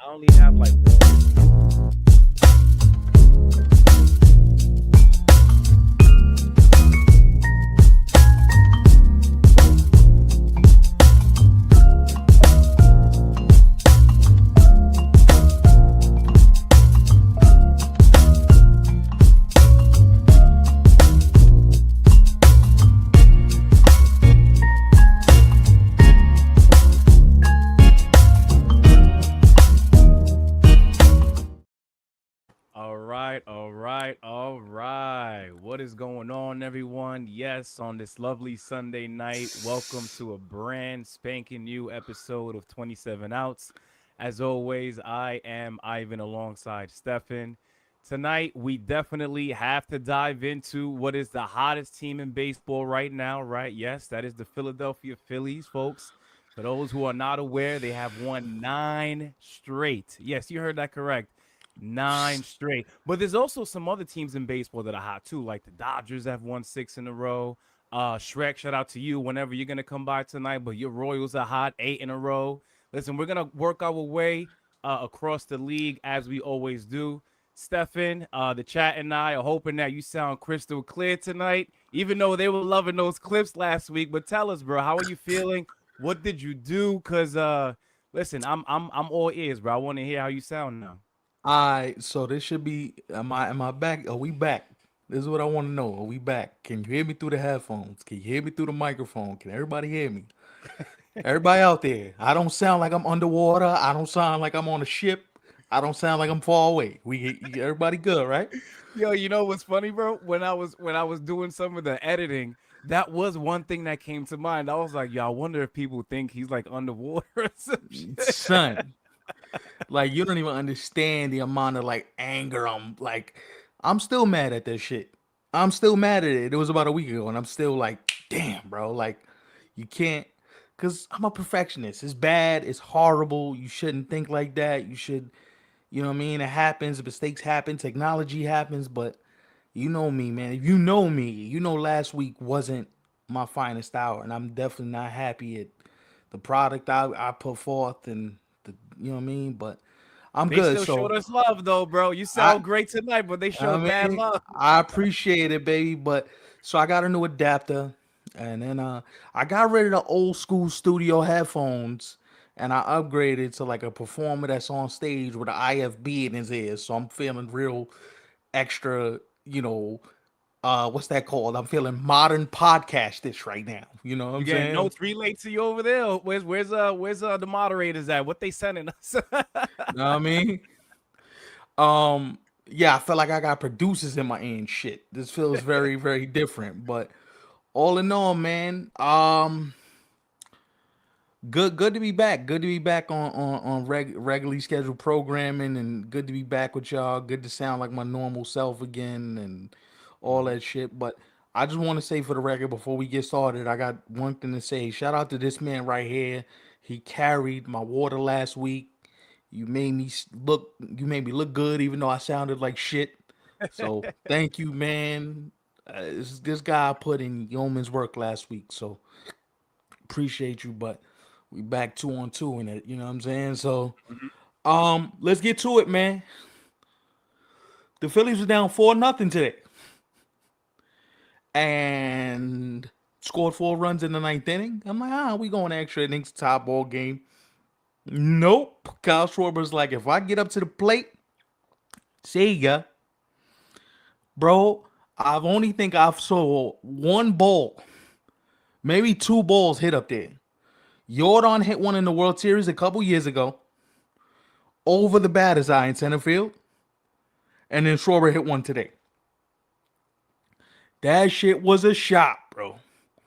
I only have like one. All right. What is going on, everyone? Yes, on this lovely Sunday night, welcome to a brand spanking new episode of 27 Outs. As always, I am Ivan alongside Stefan. Tonight, we definitely have to dive into what is the hottest team in baseball right now, right? Yes, that is the Philadelphia Phillies, folks. For those who are not aware, they have won 9 straight. Yes, you heard that correct. 9 straight. But there's also some other teams in baseball that are hot too, like the Dodgers have won 6 in a row. Shrek, shout out to you whenever you're gonna come by tonight. But your Royals are hot, 8 in a row. Listen, we're gonna work our way across the league as we always do. Stefan, the chat and I are hoping that you sound crystal clear tonight, even though they were loving those clips last week. But tell us, bro, how are you feeling? What did you do? Cause listen, I'm all ears, bro. I want to hear how you sound now. Alright, so this should be am I back? Are we back? This is what I want to know. Are we back? Can you hear me through the headphones? Can you hear me through the microphone? Can everybody hear me? Everybody out there. I don't sound like I'm underwater. I don't sound like I'm on a ship. I don't sound like I'm far away. Everybody good, right? Yo, you know what's funny, bro? When I was doing some of the editing, that was one thing that came to mind. I was like, yo, I wonder if people think he's like underwater or some shit. Son, like you don't even understand the amount of like anger I'm still mad at this shit. I'm still mad at it. It was about a week ago and I'm still like, damn, bro, like you can't cuz I'm a perfectionist. It's bad, it's horrible. You shouldn't think like that. You should, you know what I mean? It happens, mistakes happen, technology happens, but you know me, man. If you know me, you know last week wasn't my finest hour and I'm definitely not happy at the product I put forth and the you know what I mean, but I'm They good. still showed So us love though, bro. You I sound great tonight, but they I showed bad mean love. I appreciate it, baby. But so I got a new adapter, and then I got rid of the old school studio headphones, and I upgraded to like a performer that's on stage with an IFB in his ear. So I'm feeling real extra, what's that called? I'm feeling modern podcastish right now. You know what You I'm getting saying? notes relayed to you over there? Where's the moderators at? What they sending us? You know what I mean? Um, yeah, I feel like I got producers in my ear and shit. This feels very, very different. But all in all, man, good to be back. Good to be back on regularly scheduled programming, and good to be back with y'all. Good to sound like my normal self again, and all Mhm. that shit. But I just want to say for the record before we get started, I got one thing to say. Shout out to this man right here. He carried my water last week. You made me look good, even though I sounded like shit. So thank you, man. This guy put in yeoman's work last week, so appreciate you. But we back 2-on-2 in it. You know what I'm saying? So Mhm. let's get to it, man. The Phillies were down 4-0 today, and scored 4 runs in the ninth inning. I'm like, we going extra innings, tie ball game. Nope. Kyle Schwarber's like, if I get up to the plate, see ya. Bro, I've only think I've saw one ball, maybe two balls hit up there. Jordan hit one in the World Series a couple years ago over the batter's eye in center field, and then Schwarber hit one today. That shit was a shot, bro.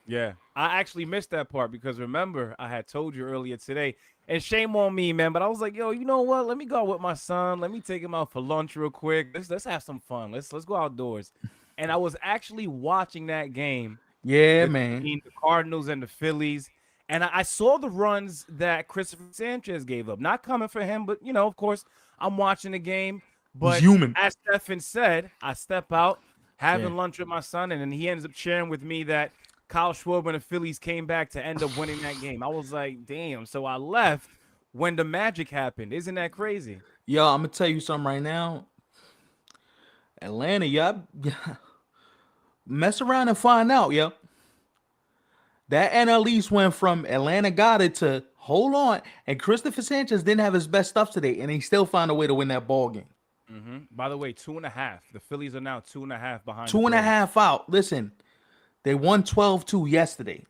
Yeah, I actually missed that part because remember I had told you earlier today, and shame on me, man. But I was like, yo, you know what? Let me go out with my son. Let me take him out for lunch real quick. Let's have some fun. Let's go outdoors. And I was actually watching that game Yeah, man. between the Cardinals and the Phillies, and I saw the runs that Christopher Sanchez gave up. Not coming for him, but of course, I'm watching the game. He's But human. as Stefan said, I step out Yeah. having lunch with my son, and then he ends up sharing with me that Kyle Schwarber and the Phillies came back to end up winning that game. I was like, damn. So I left, when the magic happened. Isn't that crazy? Yo, I'm gonna tell you something right now. Atlanta, y'all mess around and find out, yo. That NL East went from Atlanta got it to hold on, and Christopher Sanchez didn't have his best stuff today, and he still found a way to win that ball game. By the way, 2.5. The Phillies are now 2.5 behind the Two and a Braves. half out. Listen, they won 12-2 yesterday.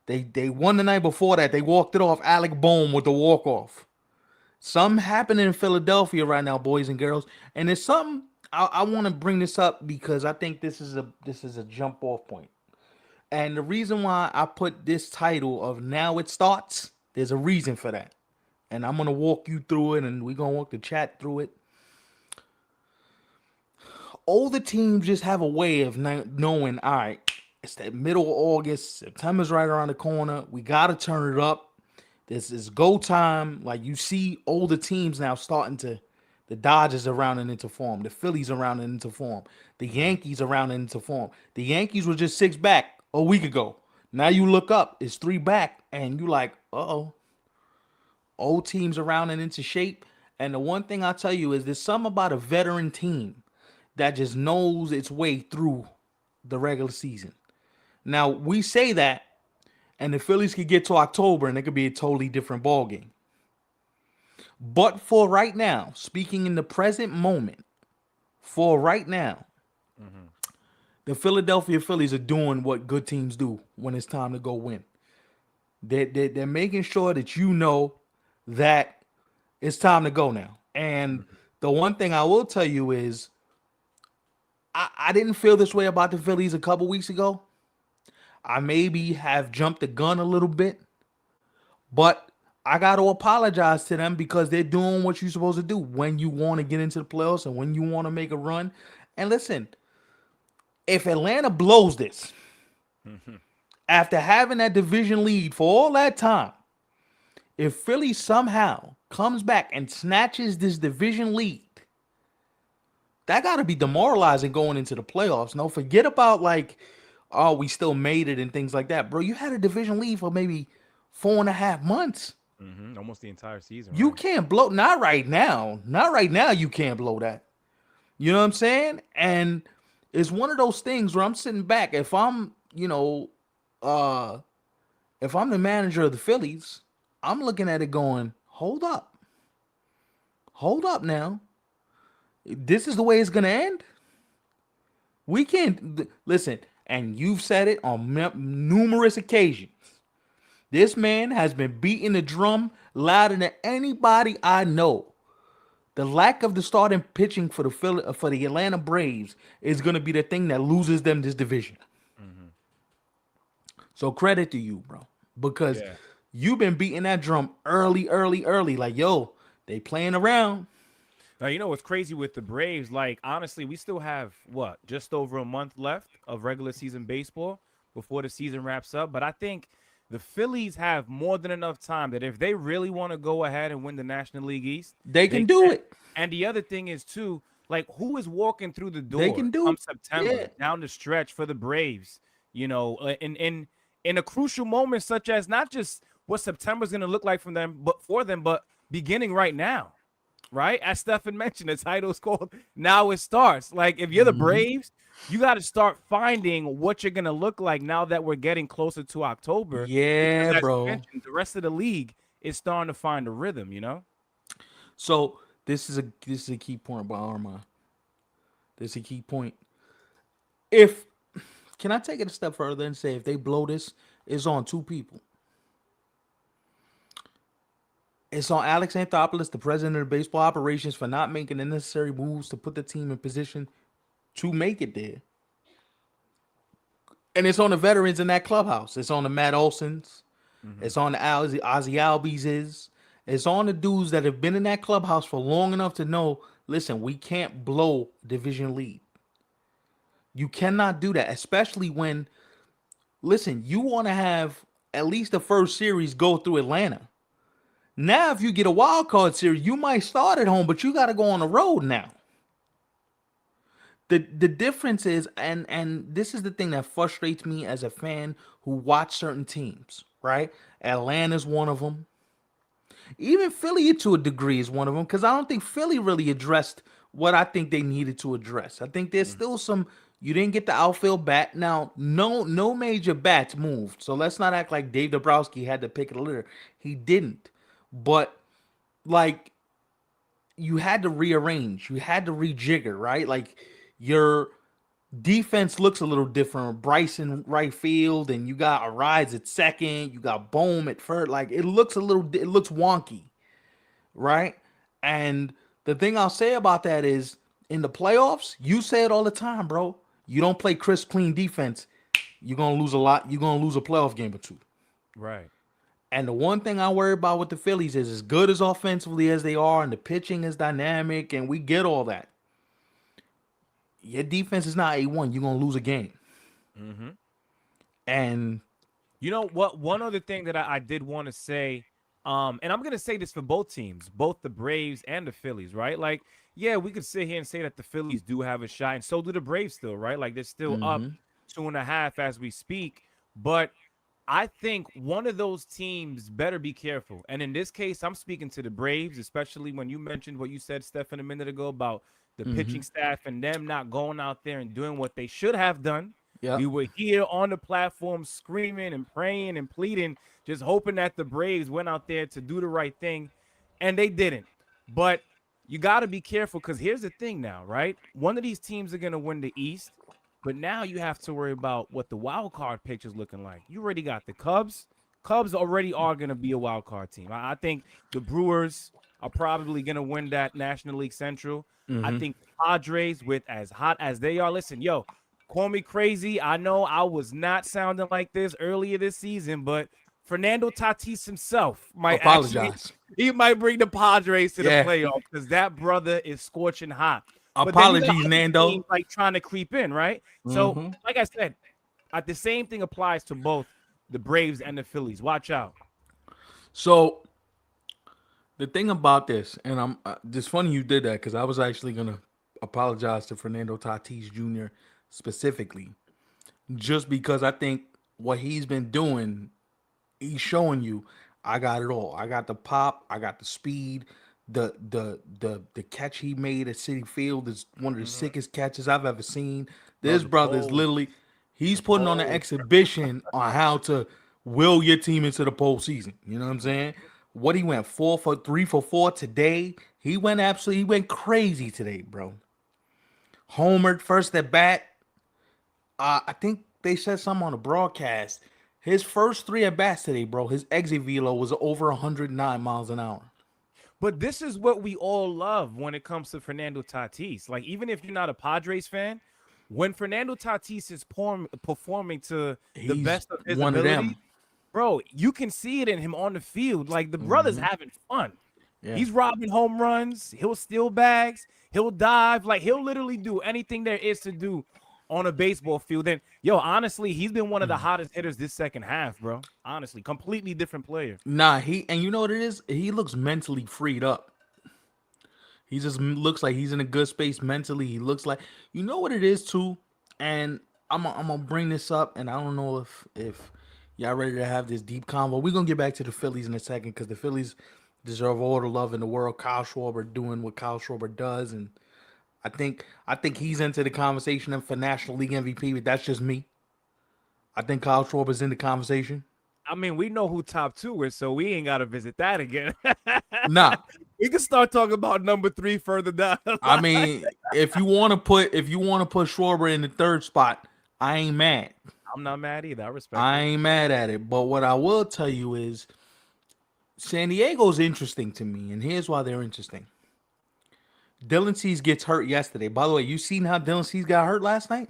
They won the night before that. They walked it off Alec Bohm with the walk off. Something happening in Philadelphia right now, boys and girls, and it's something I want to bring this up because I think this is a jump off point. And the reason why I put this title of Now It Starts, there's a reason for that. And I'm gonna walk you through it, and we're gonna walk the chat through it. All the teams just have a way of knowing, all right, it's that middle of August, September's right around the corner. We gotta turn it up. This is go time. Like you see older teams now starting to, the Dodgers are rounding into form, the Phillies are rounding into form, the Yankees are rounding into form. The Yankees were just six back a week ago. Now you look up, it's three back, and you like, uh-oh, old teams are rounding into shape. And the one thing I tell you is there's something about a veteran team that just knows its way through the regular season. Now we say that, and the Phillies could get to October and it could be a totally different ball game. But for right now, speaking in the present moment, for right now, the Philadelphia Phillies are doing what good teams do when it's time to go win. They're making sure that you know that it's time to go now. And the one thing I will tell you is I didn't feel this way about the Phillies a couple weeks ago. I maybe have jumped the gun a little bit, but I got to apologize to them because they're doing what you're supposed to do when you want to get into the playoffs and when you want to make a run. And listen, if Atlanta blows this after having that division lead for all that time, if Philly somehow comes back and snatches this division lead, that got to be demoralizing going into the playoffs. No, forget about like, oh, we still made it and things like that. Bro, you had a division lead for maybe 4.5 months. Almost the entire season, You right? can't blow, not right now. Not right now, you can't blow that. You know what I'm saying? And it's one of those things where I'm sitting back. Uh, if I'm the manager of the Phillies, I'm looking at it going, hold up. Hold up now. This is the way it's going to end? We can't listen, and you've said it on numerous occasions. This man has been beating the drum louder than anybody I know. The lack of the starting pitching for the Atlanta Braves is going to be the thing that loses them this division. So credit to you, bro, because Yeah. you've been beating that drum early, early, early. Like, yo, they playing around. Now, you know what's crazy with the Braves? Like, honestly, we still have what, just over a month left of regular season baseball before the season wraps up. But I think the Phillies have more than enough time that if they really want to go ahead and win the National League East, They they can do can. it. And the other thing is, too, like, who is walking through the They door can do come it. Yeah. September down the stretch for the Braves? In a crucial moment such as not just what September is going to look like from them, but for them, but beginning right now, right? As Stefan mentioned, the title is called Now It Starts. Like, if you're the Braves, you got to start finding what you're going to look like now that we're getting closer to October. Because, Yeah, as you bro. mentioned, the rest of the league is starting to find a rhythm, you know? So this is a key point by Armand. This is a key point. If can I take it a step further and say if they blow this, it's on two people. It's on Alex Anthopoulos, the president of baseball operations, for not making the necessary moves to put the team in position to make it there. And it's on the veterans in that clubhouse. It's on the Matt Olsons. It's on the Ozzy Albies. It's on the dudes that have been in that clubhouse for long enough to know, listen, we can't blow division lead. You cannot do that, especially when, listen, you want to have at least the first series go through Atlanta. Now, if you get a wild card series, you might start at home, but you got to go on the road now. The difference is, and this is the thing that frustrates me as a fan who watch certain teams, right? Atlanta's one of them. Even Philly to a degree is one of them because I don't think Philly really addressed what I think they needed to address. I think there's Mm. still some. You didn't get the outfield bat. Now, no major bats moved. So let's not act like Dave Dombrowski had to pick a litter. He didn't. But like you had to rearrange, you had to rejigger, right? Like your defense looks a little different. Bryson right field, and you got Arise at second. You got Bohm at first. Like it looks a little, it looks wonky, right? And the thing I'll say about that is, in the playoffs, you say it all the time, bro. You don't play crisp, clean defense, you're gonna lose a lot. You're gonna lose a playoff game or two. Right. And the one thing I worry about with the Phillies is, as good as offensively as they are, and the pitching is dynamic, and we get all that. Your defense is not A1. You're gonna lose a game. Mm-hmm. And You know what? One other thing that I did want to say, and I'm gonna say this for both teams, both the Braves and the Phillies, right? Like, yeah, we could sit here and say that the Phillies do have a shot, and so do the Braves still, right? Like they're still up 2.5 as we speak. But I think one of those teams better be careful. And in this case, I'm speaking to the Braves, especially when you mentioned what you said, Stefan, a minute ago about the pitching staff and them not going out there and doing what they should have done. We yep. were here on the platform screaming and praying and pleading, just hoping that the Braves went out there to do the right thing, and they didn't. But you got to be careful because here's the thing now, right? One of these teams are going to win the East, but now you have to worry about what the wild card picture is looking like. You already got the Cubs. Cubs already are going to be a wild card team. I think the Brewers are probably going to win that National League Central. I think the Padres, with as hot as they are, listen, yo, call me crazy. I know I was not sounding like this earlier this season, but Fernando Tatis himself might actually Apologize. he might bring the Padres to the Yeah. playoffs because that brother is scorching hot. But then you got Apologies, other Nando. teams like trying to creep in, right? So, like I said, the same thing applies to both the Braves and the Phillies. Watch out. So the thing about this, and it's funny you did that because I was actually gonna apologize to Fernando Tatis Jr. specifically, just because I think what he's been doing, he's showing you, I got it all. I got the pop, I got the speed. The catch he made at City Field is one of the Mhm. sickest catches I've ever seen. Bro, This the brother is pole, literally, he's the putting on an pole. exhibition on how to will your team into the postseason. You know what I'm saying? What he went 4 for 3 for 4 today. He went crazy today, bro. Homered first at bat. I think they said something on the broadcast. His first three at bats today, bro, his exit velo was over 109 miles an hour. But this is what we all love when it comes to Fernando Tatis. Like, even if you're not a Padres fan, when Fernando Tatis is performing to the He's best of his one of ability, them. bro, you can see it in him on the field. Like, the brother's having fun. Yeah. He's robbing home runs. He'll steal bags. He'll dive. Like, he'll literally do anything there is to do on a baseball field. And, yo, honestly, he's been one of the hottest hitters this second half, bro. Honestly, completely different player. Nah, and you know what it is? He looks mentally freed up. He just looks like he's in a good space mentally. He looks like, you know what it is too. And I'm gonna bring this up, and I don't know if y'all ready to have this deep convo. We're gonna get back to the Phillies in a second because the Phillies deserve all the love in the world. Kyle Schwarber doing what Kyle Schwarber does, and I think he's into the conversation for National League MVP. But that's just me. I think Kyle Schwarber's in the conversation. I mean, we know who top two is, so we ain't got to visit that again. Nah, We can start talking about number three further down the I line. mean, if you want to put Schwarber in the third spot, I ain't mad. I'm not mad either. I respect I it. ain't mad at it. But what I will tell you is San Diego's interesting to me, and here's why they're interesting. Dylan Cease gets hurt yesterday. By the way, you seen how Dylan Cease got hurt last night?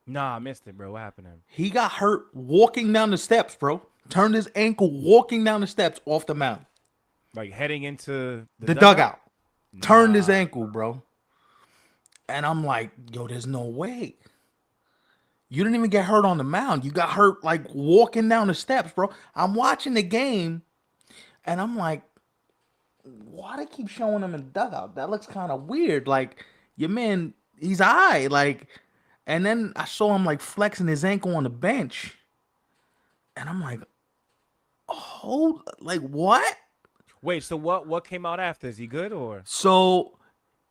Nah, I missed it, bro. What happened to him? He got hurt walking down the steps, bro. Turned his ankle walking down the steps off the mound. Like heading into the The dugout? dugout. Turned his Nah. ankle, bro. And I'm like, yo, there's no way. You didn't even get hurt on the mound. You got hurt like walking down the steps, bro. I'm watching the game and I'm like, why they keep showing him in the dugout? That looks kind of weird. Like, your man, he's high. Like, and then I saw him like flexing his ankle on the bench. And I'm like, oh, like what? Wait, so what came out after? Is he good or? So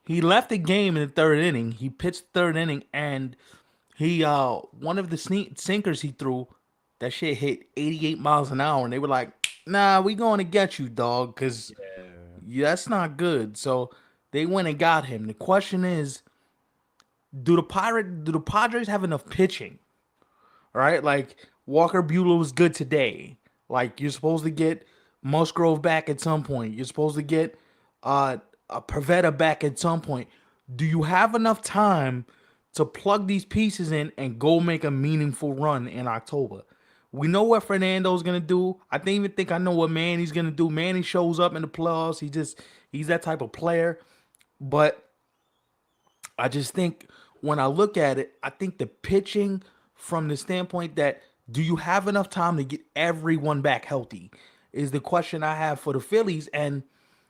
he left the game in the third inning. He pitched the third inning, and he one of the sinkers he threw, that shit hit 88 miles an hour, and they were like, "Nah, we going to get you, dog, because Yeah. that's not good." So they went and got him. The question is, do the Padres have enough pitching? Right, like Walker Bueller was good today. Like you're supposed to get Musgrove back at some point. You're supposed to get uh, a Pavetta back at some point. Do you have enough time to plug these pieces in and go make a meaningful run in October? We know what Fernando's gonna do. I think even think I know what Manny's gonna do. Manny shows up in the playoffs. He's that type of player. But I just think when I look at it, I think the pitching from the standpoint that do you have enough time to get everyone back healthy is the question I have for the Phillies. And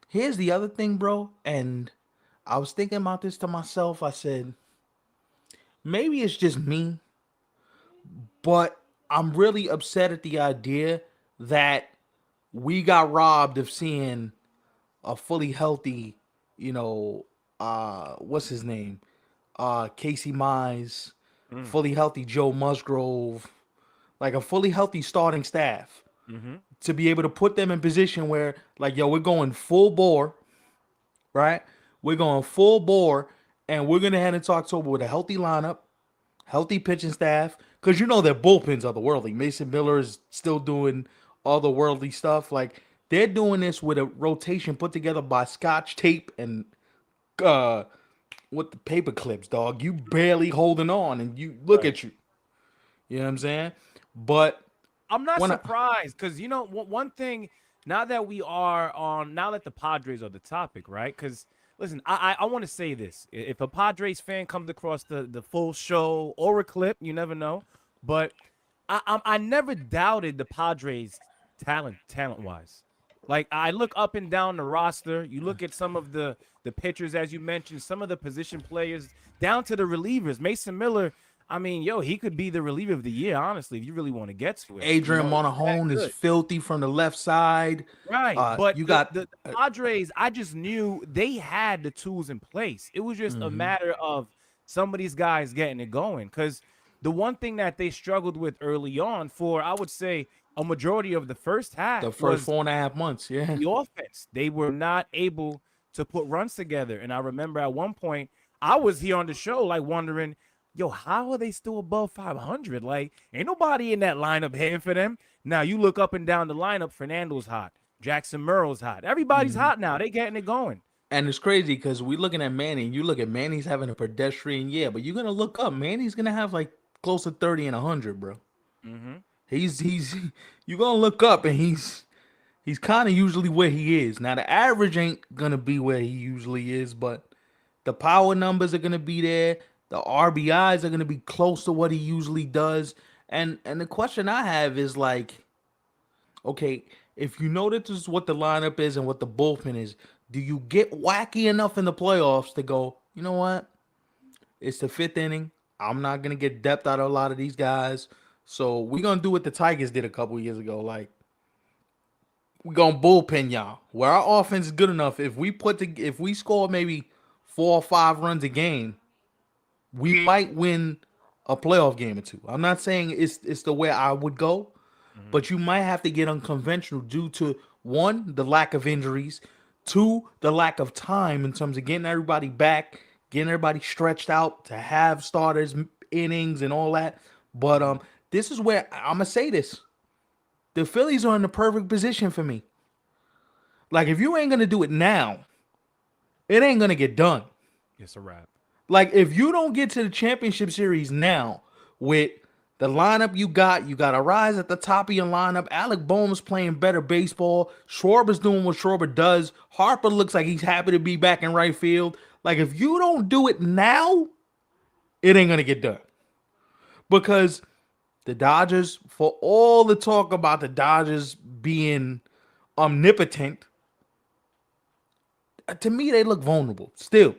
here's the other thing, bro. And I was thinking about this to myself. I said, maybe it's just me, but I'm really upset at the idea that we got robbed of seeing a fully healthy, what's his name? Casey Mize, Mm. fully healthy Joe Musgrove, like a fully healthy starting staff Mm-hmm. to be able to put them in position where, like, yo, we're going full bore, right? We're going full bore, and we're gonna head into October with a healthy lineup, healthy pitching staff, because you know their bullpens are the worldly. Mason Miller is still doing all the worldly stuff. Like they're doing this with a rotation put together by Scotch tape and uh with the paper clips, dog. You barely holding on, and you look Right. at you. You know what I'm saying? But I'm not when I, surprised because one thing. Now that we are on, now that the Padres are the topic, right? Because listen, I want to say this: if a Padres fan comes across the full show or a clip, you never know. But I never doubted the Padres talent wise. Like I look up and down the roster. You look at some of the pitchers, as you mentioned, some of the position players, down to the relievers. Mason Miller. I mean, yo, he could be the reliever of the year, honestly, if you really want to get to it. Adrian He's that Monahan is good. filthy from the left side. Right. But You the, got the the Padres, I just knew they had the tools in place. It was just a matter of some of these guys getting it going. Because the one thing that they struggled with early on for, I would say, a majority of the first the half first was 4.5 months. Yeah, the offense. They were not able to put runs together. And I remember at one point, I was here on the show, like wondering, yo, how are they still above 500? Like, ain't nobody in that lineup hitting for them. Now you look up and down the lineup, Fernando's hot, Jackson Merle's hot. Everybody's hot now. They getting it going. and it's crazy because we looking at Manny. You look at Manny's having a pedestrian year, but you're gonna look up. Manny's gonna have like close to 30 and 100, bro. Mm-hmm. He's you gonna look up and he's kind of usually where he is. Now the average ain't gonna be where he usually is, but the power numbers are gonna be there. The RBIs are gonna be close to what he usually does. And the question I have is like, okay, if you know that this is what the lineup is and what the bullpen is, do you get wacky enough in the playoffs to go, you know what? It's the fifth inning. I'm not gonna get depth out of a lot of these guys. So we're gonna do what the Tigers did a couple years ago. Like we gonna bullpen y'all. Where our offense is good enough, if we score maybe 4 or 5 runs a game, we might win a playoff game or two. I'm not saying it's the way I would go, Mm-hmm. but you might have to get unconventional due to one, the lack of injuries, two, the lack of time in terms of getting everybody back, getting everybody stretched out to have starters innings and all that. But this is where I'm gonna say this: the Phillies are in the perfect position for me. Like if you ain't gonna do it now, it ain't gonna get done. It's a wrap. Like if you don't get to the championship series now with the lineup you got to rise at the top of your lineup. Alec Boehm's playing better baseball. Schwarber's doing what Schwarber does. Harper looks like he's happy to be back in right field. Like if you don't do it now, it ain't gonna get done. Because the Dodgers, for all the talk about the Dodgers being omnipotent, to me they look vulnerable still.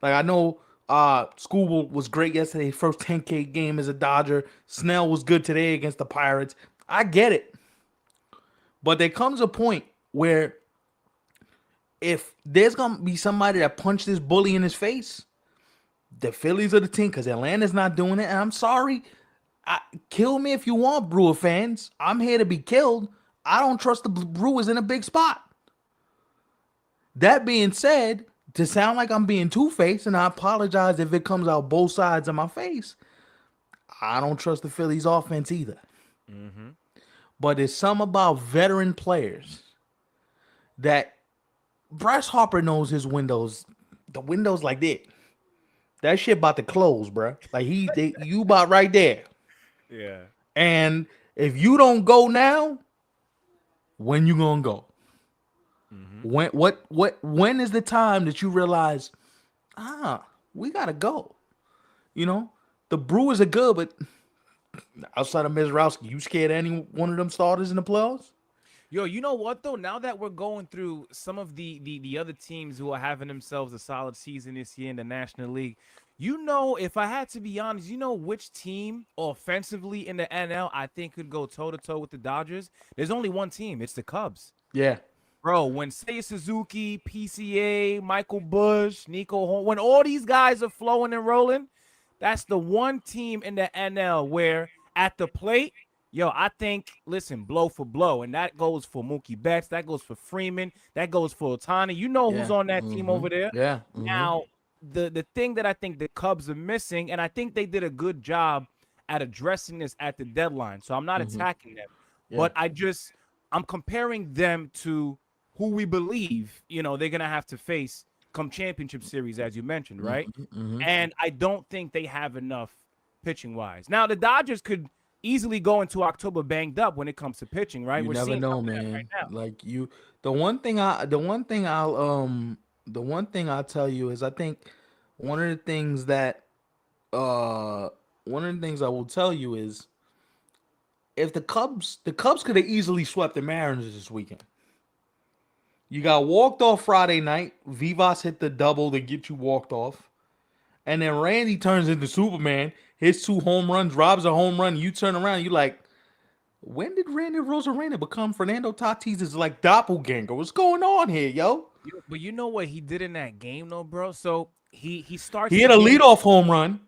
Like I know Scooble was great yesterday, first 10K game as a Dodger. Snell was good today against the Pirates. I get it. But there comes a point. where if there's gonna be somebody that punched this bully in his face, the Phillies are the team because Atlanta's not doing it. And I'm sorry, kill me if you want, Brewer fans. I'm here to be killed. I don't trust the Brewers in a big spot. That being said, to sound like I'm being two-faced, and I apologize if it comes out both sides of my face, I don't trust the Phillies offense either. Mm-hmm. But there's some about veteran players that Bryce Harper knows his windows. The windows like that. That shit about to close, bro. Like you about right there. Yeah. And if you don't go now, when you gonna go? Mm-hmm. When is the time that you realize, we gotta go? You know, the Brewers are good, but outside of Mizrowski, you scared of any one of them starters in the playoffs? Yo, you know what though? Now that we're going through some of the other teams who are having themselves a solid season this year in the National League, if I had to be honest, which team offensively in the NL I think could go toe to toe with the Dodgers? There's only one team. It's the Cubs. Yeah, Bro, when Seiya Suzuki, PCA, Michael Bush, Nico Hol, when all these guys are flowing and rolling, that's the one team in the NL where at the plate, yo, I think, listen, blow for blow. And that goes for Mookie Betts, that goes for Freeman, that goes for Otani. You know who's yeah, on that team over there. yeah. Now, the thing that I think the Cubs are missing, and I think they did a good job at addressing this at the deadline. So I'm not attacking them. Yeah. But I'm comparing them to who we believe, they're gonna have to face come championship series, as you mentioned, right? And I don't think they have enough pitching wise. Now the Dodgers could easily go into October banged up when it comes to pitching, right? You We're never seeing some know, of that right man. now. Like you, the one thing I'll tell you is I think one of the things that uh one of the things I will tell you is if the Cubs could have easily swept the Mariners this weekend. You got walked off Friday night. Vivas hit the double to get you walked off. And then Randy turns into Superman, hits 2 home runs, robs a home run. You turn around, you like, when did Randy Rosarena become Fernando Tatis's like doppelganger? What's going on here, yo? But you know what he did in that game, though, bro? So he starts He the hit a game leadoff home run,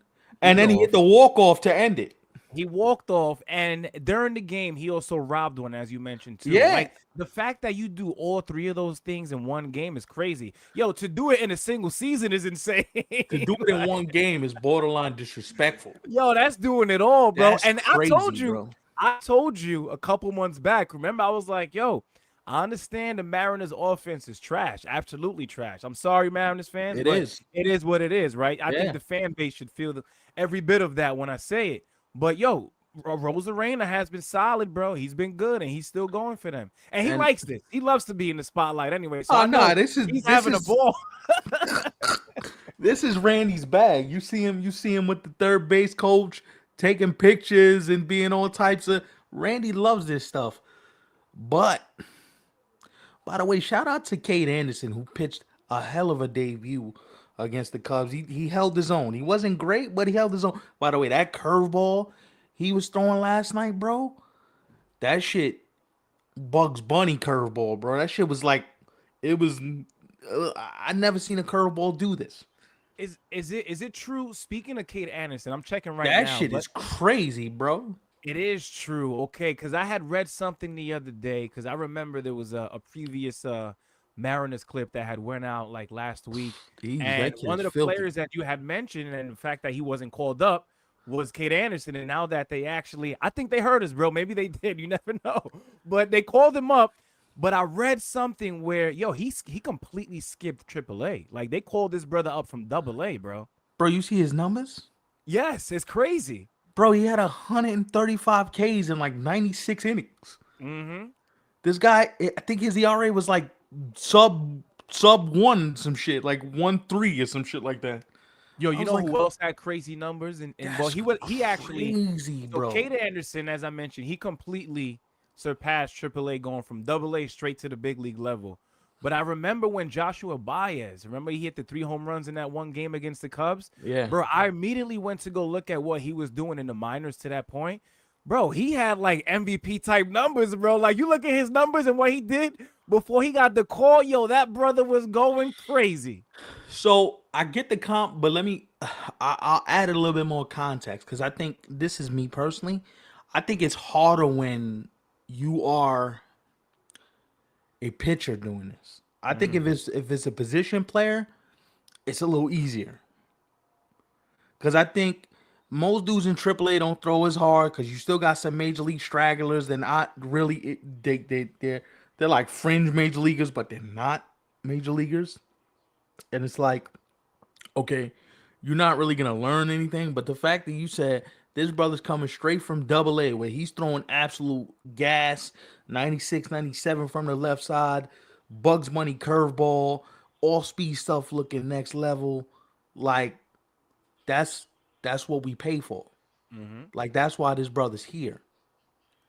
and lead then he hit off. the walk off to end it. He walked off, and during the game, he also robbed one, as you mentioned too. Yeah, Like the fact that you do all three of those things in one game is crazy. Yo, to do it in a single season is insane. to do it in one game is borderline disrespectful. Yo, that's doing it all, bro. That's And crazy, bro. I told you a couple months back. Remember, I was like, yo, I understand the Mariners offense is trash, absolutely trash. I'm sorry, Mariners fans, It but is. it is what it is, right? I think Yeah, the fan base should feel every bit of that when I say it. But yo, Rosarena has been solid, bro. He's been good, and he's still going for them. And he and likes this. He loves to be in the spotlight anyway. So oh I no, know this is he's this having a is ball. this is Randy's bag. You see him with the third base coach taking pictures and being all types of. Randy loves this stuff. But by the way, shout out to Cade Anderson who pitched a hell of a debut against the Cubs. He held his own. He wasn't great, but he held his own. By the way, that curveball he was throwing last night, bro, that shit Bugs Bunny curveball, bro. That shit was like it was. I never seen a curveball do this. Is it true? Speaking of Kate Anderson, I'm checking right That now. shit is crazy, bro. It is true. Okay, because I had read something the other day. Because I remember there was a previous Mariners clip that had went out like last week, Jeez, and that kid one is of the filthy. players that you had mentioned, and the fact that he wasn't called up, was Kate Anderson. And now that they actually, I think they heard us, bro. Maybe they did. You never know. But they called him up. But I read something where he completely skipped AAA. Like they called this brother up from AA, bro. Bro, you see his numbers? Yes, it's crazy. Bro, he had 135 Ks in like 96 innings. Mm-hmm. This guy, I think his ERA was like sub one, some shit, like 1.3 or some shit like that. Yo, I you was know like, who else had crazy numbers? And well, that's he actually crazy, so bro. Kate Anderson, as I mentioned, he completely surpassed AAA, going from AA straight to the big league level. But I remember when Joshua Baez, remember he hit the 3 home runs in that one game against the Cubs? Yeah. Bro, I immediately went to go look at what he was doing in the minors to that point. bro, he had like MVP type numbers, bro. Like you look at his numbers and what he did before he got the call, yo, that brother was going crazy. So I get the comp, but let me, I'll add a little bit more context because I think this is me personally. I think it's harder when you are a pitcher doing this. I think Mm-hmm. if it's a position player, it's a little easier because I think most dudes in AAA don't throw as hard because you still got some major league stragglers. They're not really they're like fringe major leaguers, but they're not major leaguers. And it's like, okay, you're not really gonna learn anything. But the fact that you said this brother's coming straight from Double A, where he's throwing absolute gas, 96, 97 from the left side, Bugs Bunny curveball, all speed stuff looking next level, like that's that's what we pay for. Mm-hmm. Like that's why this brother's here.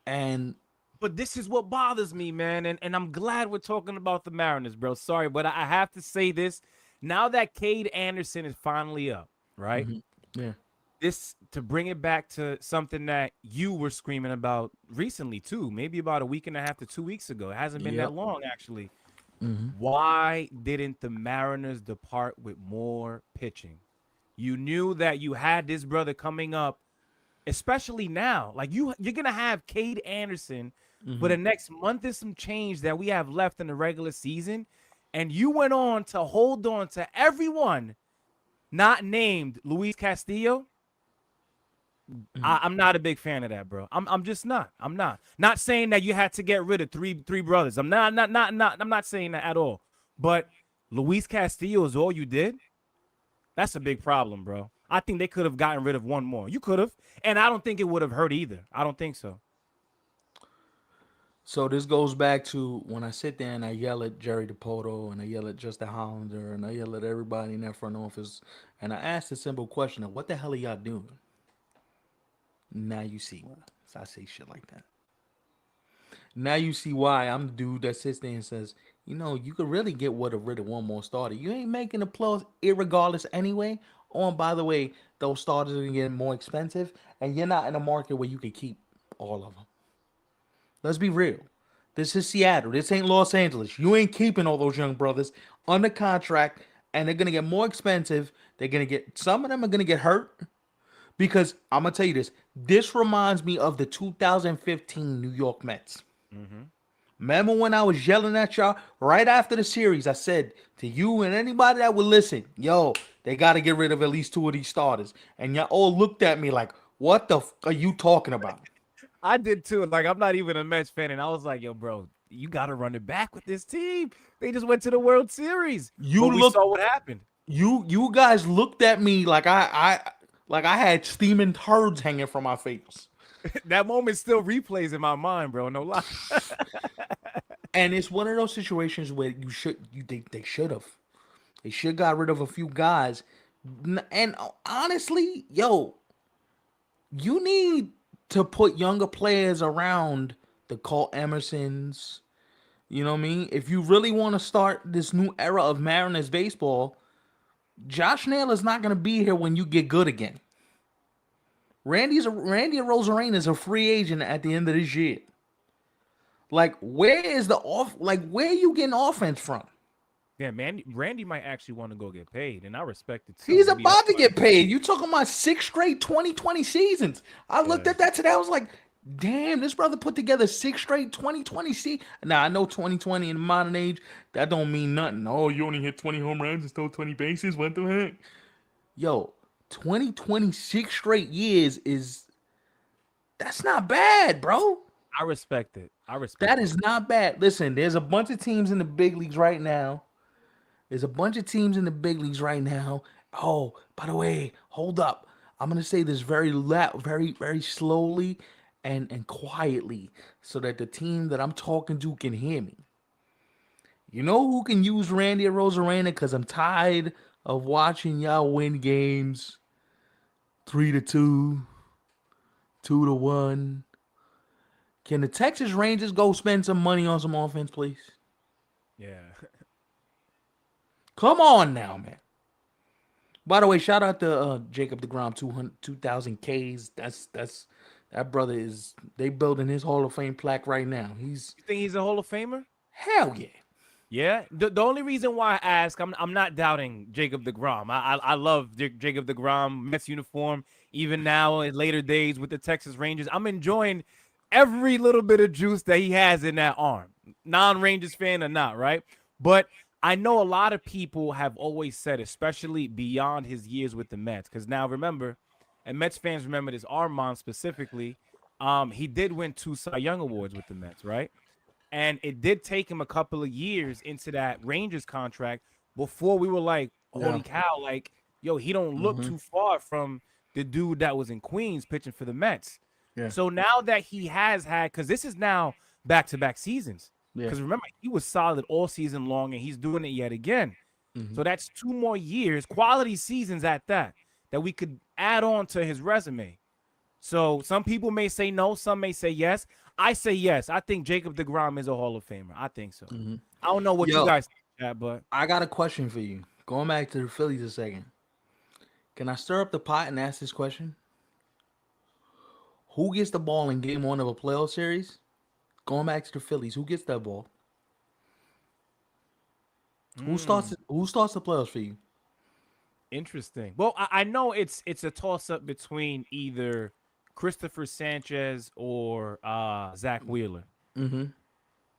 And But this is what bothers me, man. And I'm glad we're talking about the Mariners, bro. Sorry, but I have to say this. Now that Cade Anderson is finally up, right? yeah, This to bring it back to something that you were screaming about recently, too, maybe about a week and a half to 2 weeks ago. It hasn't been that yep. long, actually. Why didn't the Mariners depart with more pitching? You knew that you had this brother coming up, especially now. Like you're gonna have Cade Anderson for the next month and some change that we have left in the regular season, and you went on to hold on to everyone not named Luis Castillo. I'm not a big fan of that, bro. I'm just not. I'm not. Not saying that you had to get rid of three brothers. I'm not saying that at all. But Luis Castillo is all you did. That's a big problem, bro. I think they could have gotten rid of one more. You could have, and I don't think it would have hurt either. I don't think so. So this goes back to when I sit there and I yell at Jerry DePoto and I yell at Justin Hollander and I yell at everybody in that front office and I ask the simple question of what the hell are y'all doing? Now you see why. So I say shit like that. Now you see why I'm the dude that sits there and says, you know, you could really get rid of one more starter. You ain't making the plus irregardless anyway. Oh, and by the way, those starters are getting more expensive, and you're not in a market where you can keep all of them. Let's be real. This is Seattle. This ain't Los Angeles. You ain't keeping all those young brothers under contract, and they're gonna get more expensive. They're gonna get some of them are gonna get hurt because I'm gonna tell you this. This reminds me of the 2015 New York Mets. Mm-hmm. Remember when I was yelling at y'all right after the series? I said to you and anybody that would listen, yo, they got to get rid of at least two of these starters. And y'all all looked at me like, what the are you talking about? I did too. Like I'm not even a Mets fan, and I was like, "Yo, bro, you got to run it back with this team. They just went to the World Series, You but we look, saw what happened. you guys looked at me like I had steaming turds hanging from my face. That moment still replays in my mind, bro. No lie. And it's one of those situations where they should have. They should got rid of a few guys. And honestly, yo, you need to put younger players around the Cole Emersons. You know what I mean? If you really want to start this new era of Mariners baseball, Josh Naylor's not going to be here when you get good again. Randy Rosarena is a free agent at the end of this year. Like, where is the off? Like, where are you getting offense from? Yeah, man. Randy might actually want to go get paid, and I respect it too. He's Maybe that's about to why. get paid. You talking about six straight 2020 seasons. I looked Yeah. at that today. I was like, damn, this brother put together six straight 2020 seasons. Now, I know 2020 in the modern age, that don't mean nothing. Oh, you only hit 20 home runs and stole 20 bases. What the heck? Yo, 2026 straight years that's not bad, bro. I respect it. I That respect it. is not bad. Listen, there's a bunch of teams in the big leagues right now. There's a bunch of teams in the big leagues right now. Oh, by the way, hold up. I'm gonna say this very slowly and quietly, so that the team that I'm talking to can hear me. You know who can use Randy Rosarena? Because I'm tired of watching y'all win games 3-2, 2-1. Can the Texas Rangers go spend some money on some offense, please? Yeah. Come on now, man. By the way, shout out to Jacob DeGrom, 2,000 Ks. That's That brother is. They building his Hall of Fame plaque right now. He's You think he's a Hall of Famer? hell yeah. Yeah. The only reason why I ask, I'm not doubting Jacob DeGrom. I love Jacob DeGrom Mets uniform. Even now in later days with the Texas Rangers, I'm enjoying every little bit of juice that he has in that arm. Non-Rangers fan or not, right? But I know a lot of people have always said, especially beyond his years with the Mets, because now remember, and Mets fans remember this, Armand specifically, he did win 2 Cy Young awards with the Mets, right? And it did take him a couple of years into that Rangers contract before we were like, Yeah. holy cow, like, yo, he don't look too far from the dude that was in Queens pitching for the Mets. Yeah. So now that he has had, because this is now back-to-back seasons. Yeah. Because remember, he was solid all season long, and he's doing it yet again. So that's 2 more years, quality seasons at that, that we could add on to his resume. So some people may say no, some may say yes. I say yes. I think Jacob DeGrom is a Hall of Famer. I think so. I don't know what you Yo, guys think, Chad, but I got a question for you. Going back to the Phillies a second. Can I stir up the pot and ask this question? Who gets the ball in game one of a playoff series? Going back to the Phillies, who gets that ball? mm, Who starts the playoffs for you? interesting. Well, I know it's a toss up between either Christopher Sanchez or Zach Wheeler.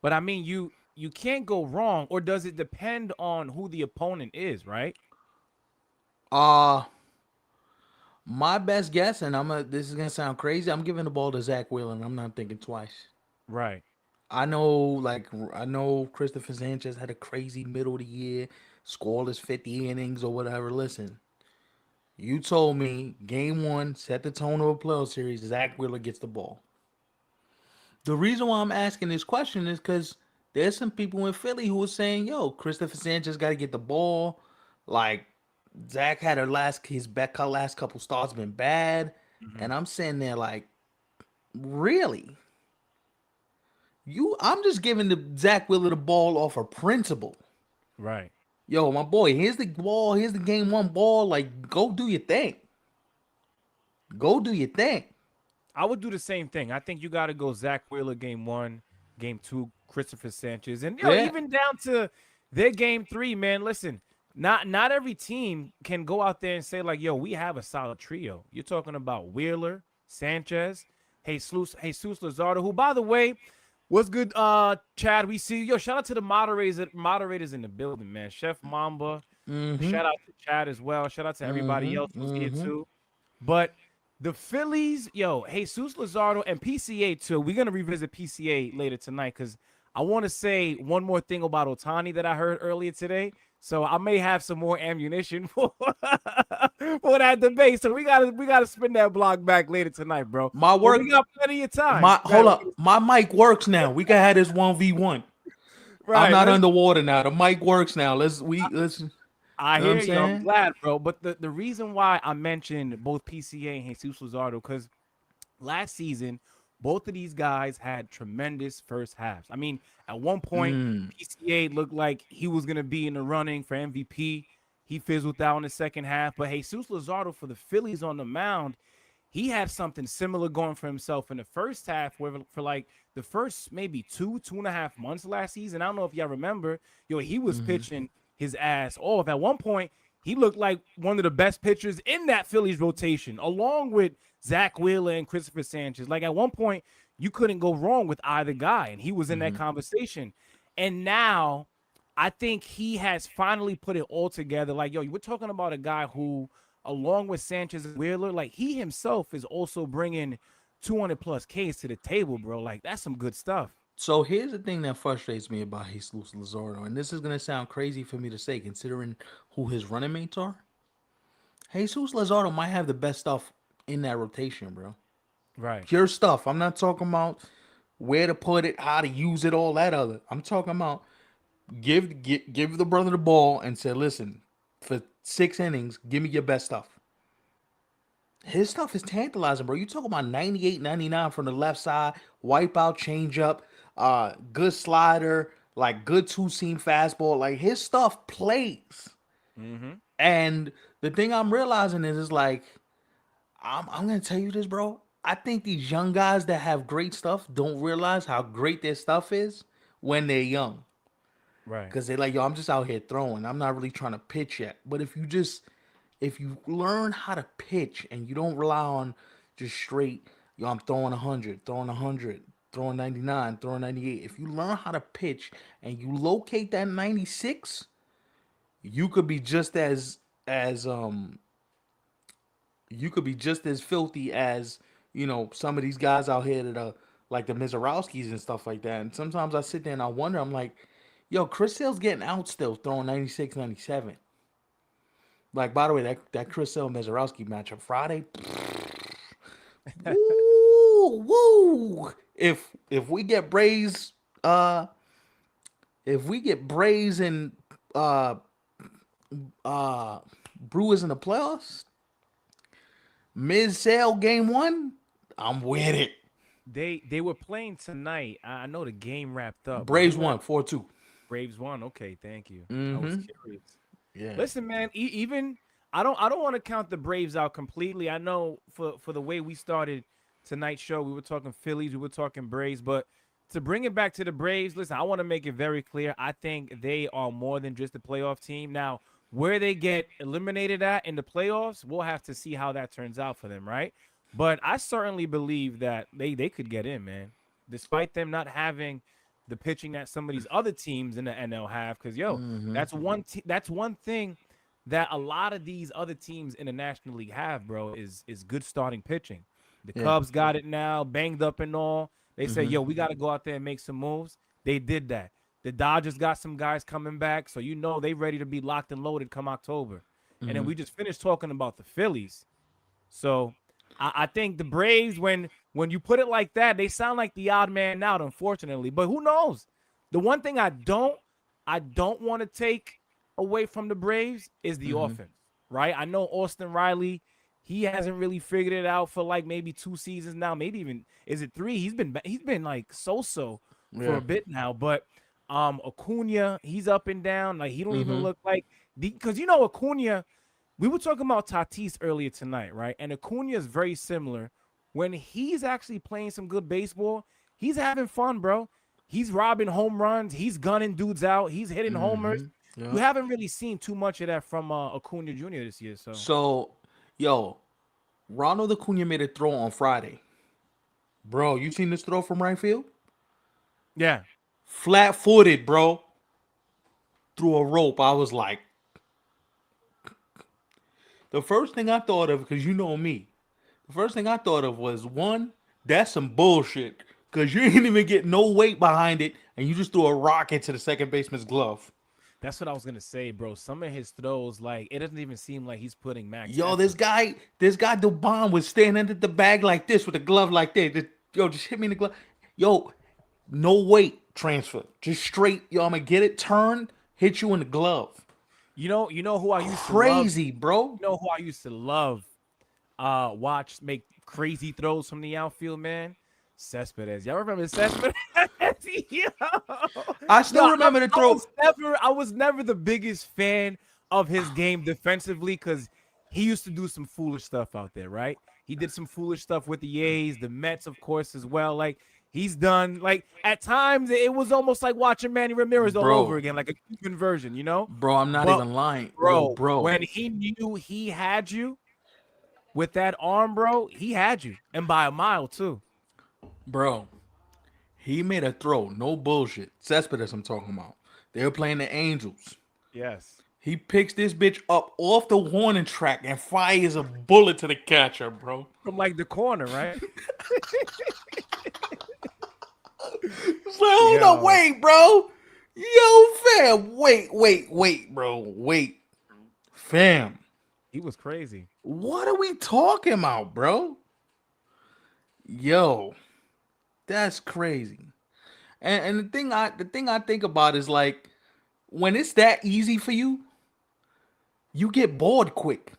But I mean, you can't go wrong, or does it depend on who the opponent is, right? Uh my best guess, and this is gonna sound crazy. I'm giving the ball to Zach Wheeler, and I'm not thinking twice. Right. I know Christopher Sanchez had a crazy middle of the year, scoreless 50 innings or whatever. Listen, you told me game one set the tone of a playoff series. Zach Wheeler gets the ball. The reason why I'm asking this question is because there's some people in Philly who are saying, "Yo, Christopher Sanchez got to get the ball." Like Zach had last couple starts been bad, Hmm. and I'm sitting there like, really? I'm just giving the Zach Wheeler the ball off of principle. Right. Yo, my boy, here's the ball. Here's the game one ball. Like, go do your thing. Go do your thing. I would do the same thing. I think you got to go Zach Wheeler game one, game two, Christopher Sanchez, and Yeah. even down to their game three. Man, listen, not every team can go out there and say like, "Yo, we have a solid trio." You're talking about Wheeler, Sanchez, Jesus Luzardo, who, by the way, what's good, Chad? We see you. Yo, shout out to the moderators in the building, man. Chef Mamba, shout out to Chad as well. Shout out to everybody else who's here too. But the Phillies, yo, Jesus Luzardo and PCA too. We're gonna revisit PCA later tonight because I want to say one more thing about Otani that I heard earlier today. So I may have some more ammunition for for that debate. So we gotta spin that block back later tonight, bro. My But we work, got plenty of time. my hold up. My mic works now. We can have this 1v1. I'm Right. not Let's underwater now. The mic works now. Let's you I know what I'm hear you. I'm saying? glad, bro. But the reason why I mentioned both PCA and Jesus Luzardo, because last season, both of these guys had tremendous first halves. I mean, at one point, PCA looked like he was going to be in the running for MVP. He fizzled out in the second half. But Jesus Luzardo for the Phillies on the mound, he had something similar going for himself in the first half, where for like the first maybe 2.5 months last season. I don't know if y'all remember, yo, he was pitching his ass off. At one point, he looked like one of the best pitchers in that Phillies rotation, along with Zach Wheeler and Christopher Sanchez. Like at one point, you couldn't go wrong with either guy, and he was in that conversation. And now I think he has finally put it all together. Like, yo, we're talking about a guy who, along with Sanchez and Wheeler, like he himself is also bringing 200 plus Ks to the table, bro. Like that's some good stuff. So here's the thing that frustrates me about Jesus Luzardo, and this is gonna sound crazy for me to say, considering who his running mates are. Jesus Luzardo might have the best stuff in that rotation, bro. Right. Pure stuff. I'm not talking about where to put it, how to use it, all that other. I'm talking about give the brother the ball and say, listen, for 6 innings, give me your best stuff. His stuff is tantalizing, bro. You talking about 98, 99 from the left side, wipeout, changeup, good slider, like good two-seam fastball. Like his stuff plays. And the thing I'm realizing is like, I'm gonna tell you this, bro. I think these young guys that have great stuff don't realize how great their stuff is when they're young. Right. Because they're like, yo, I'm just out here throwing. I'm not really trying to pitch yet. But if you learn how to pitch and you don't rely on just straight, yo, I'm throwing 100, throwing 100, throwing 99, throwing 98. If you learn how to pitch and you locate that 96, you could be just as you could be just as filthy as some of these guys out here that are like the Mizorowskis and stuff like that. And sometimes I sit there and I wonder, I'm like, yo, Chris Sale's getting out still throwing 96, 97. Like, by the way, that Chris Sale Mizorowski match on Friday, woo, woo. If we get Braves, if we get Braves and uh uh Brewers in the playoffs, Miz Sale game one, I'm with it. They were playing tonight. I know the game wrapped up, but Braves who won else? 4-2. Braves won. Okay, thank you. I was Mm-hmm. curious. Yeah. Listen, man, even I don't want to count the Braves out completely. I know for the way we started tonight's show, we were talking Phillies, we were talking Braves, but to bring it back to the Braves, listen, I want to make it very clear. I think they are more than just a playoff team. Now, where they get eliminated at in the playoffs, we'll have to see how that turns out for them, right? But I certainly believe that they could get in, man. Despite them not having the pitching that some of these other teams in the NL have, because yo, that's one thing that a lot of these other teams in the National League have, bro, is good starting pitching. The Yeah. Cubs got it now, banged up and all. They say, yo, we got to go out there and make some moves. They did that. The Dodgers got some guys coming back, so you know they ready to be locked and loaded come October. And then we just finished talking about the Phillies. So I think the Braves, when you put it like that, they sound like the odd man out, unfortunately. But who knows? The one thing I don't want to take away from the Braves is the offense, right? I know Austin Riley, he hasn't really figured it out for like maybe 2 seasons now, maybe even is it three? He's been like so for Yeah. a bit now, but Acuna, he's up and down, like he don't even look like because Acuna. We were talking about Tatis earlier tonight, right? And Acuna is very similar. When he's actually playing some good baseball, he's having fun, bro. He's robbing home runs. He's gunning dudes out. He's hitting homers. You Yeah. haven't really seen too much of that from Acuna Jr. this year. So, So, yo, Ronald Acuna made a throw on Friday. Bro, you seen this throw from right field? yeah, Flat footed, bro. Through a rope. I was like, the first thing I thought of, because you know me, the first thing I thought of was one, that's some bullshit. Because you ain't even get no weight behind it, and you just threw a rock into the second baseman's glove. that's what I was going to say, bro. Some of his throws, like, it doesn't even seem like he's putting max Yo, effort. this guy Dubon was standing at the bag like this with a glove like that. Yo, just hit me in the glove. Yo, no weight transfer. Just straight, yo, I'm gonna get it, turn, hit you in the glove. You know who I used to love? Crazy, bro. You know who I used to love? Watch make crazy throws from the outfield, man. Cespedes. Y'all remember Cespedes? yo, I yo, still remember the I throw. was never the biggest fan of his game defensively because he used to do some foolish stuff out there, right? He did some foolish stuff with the A's, the Mets, of course, as well. Like he's done, like at times it was almost like watching Manny Ramirez all over Bro, again, like a Cuban version, you know? bro, I'm not But even lying. Yo, bro, bro, when he knew he had you with that arm, bro, he had you, and by a mile too. bro. He made a throw. No bullshit. Cespedes, I'm talking about. They were playing the Angels. Yes, He picks this bitch up off the warning track and fires a bullet to the catcher, bro. from like the corner, right? It's like, hold up, Yo, wait, bro. Yo, fam, wait, bro, wait. Fam, he was crazy. what are we talking about, bro? Yo, that's crazy. And the thing I think about is like when it's that easy for you, you get bored quick,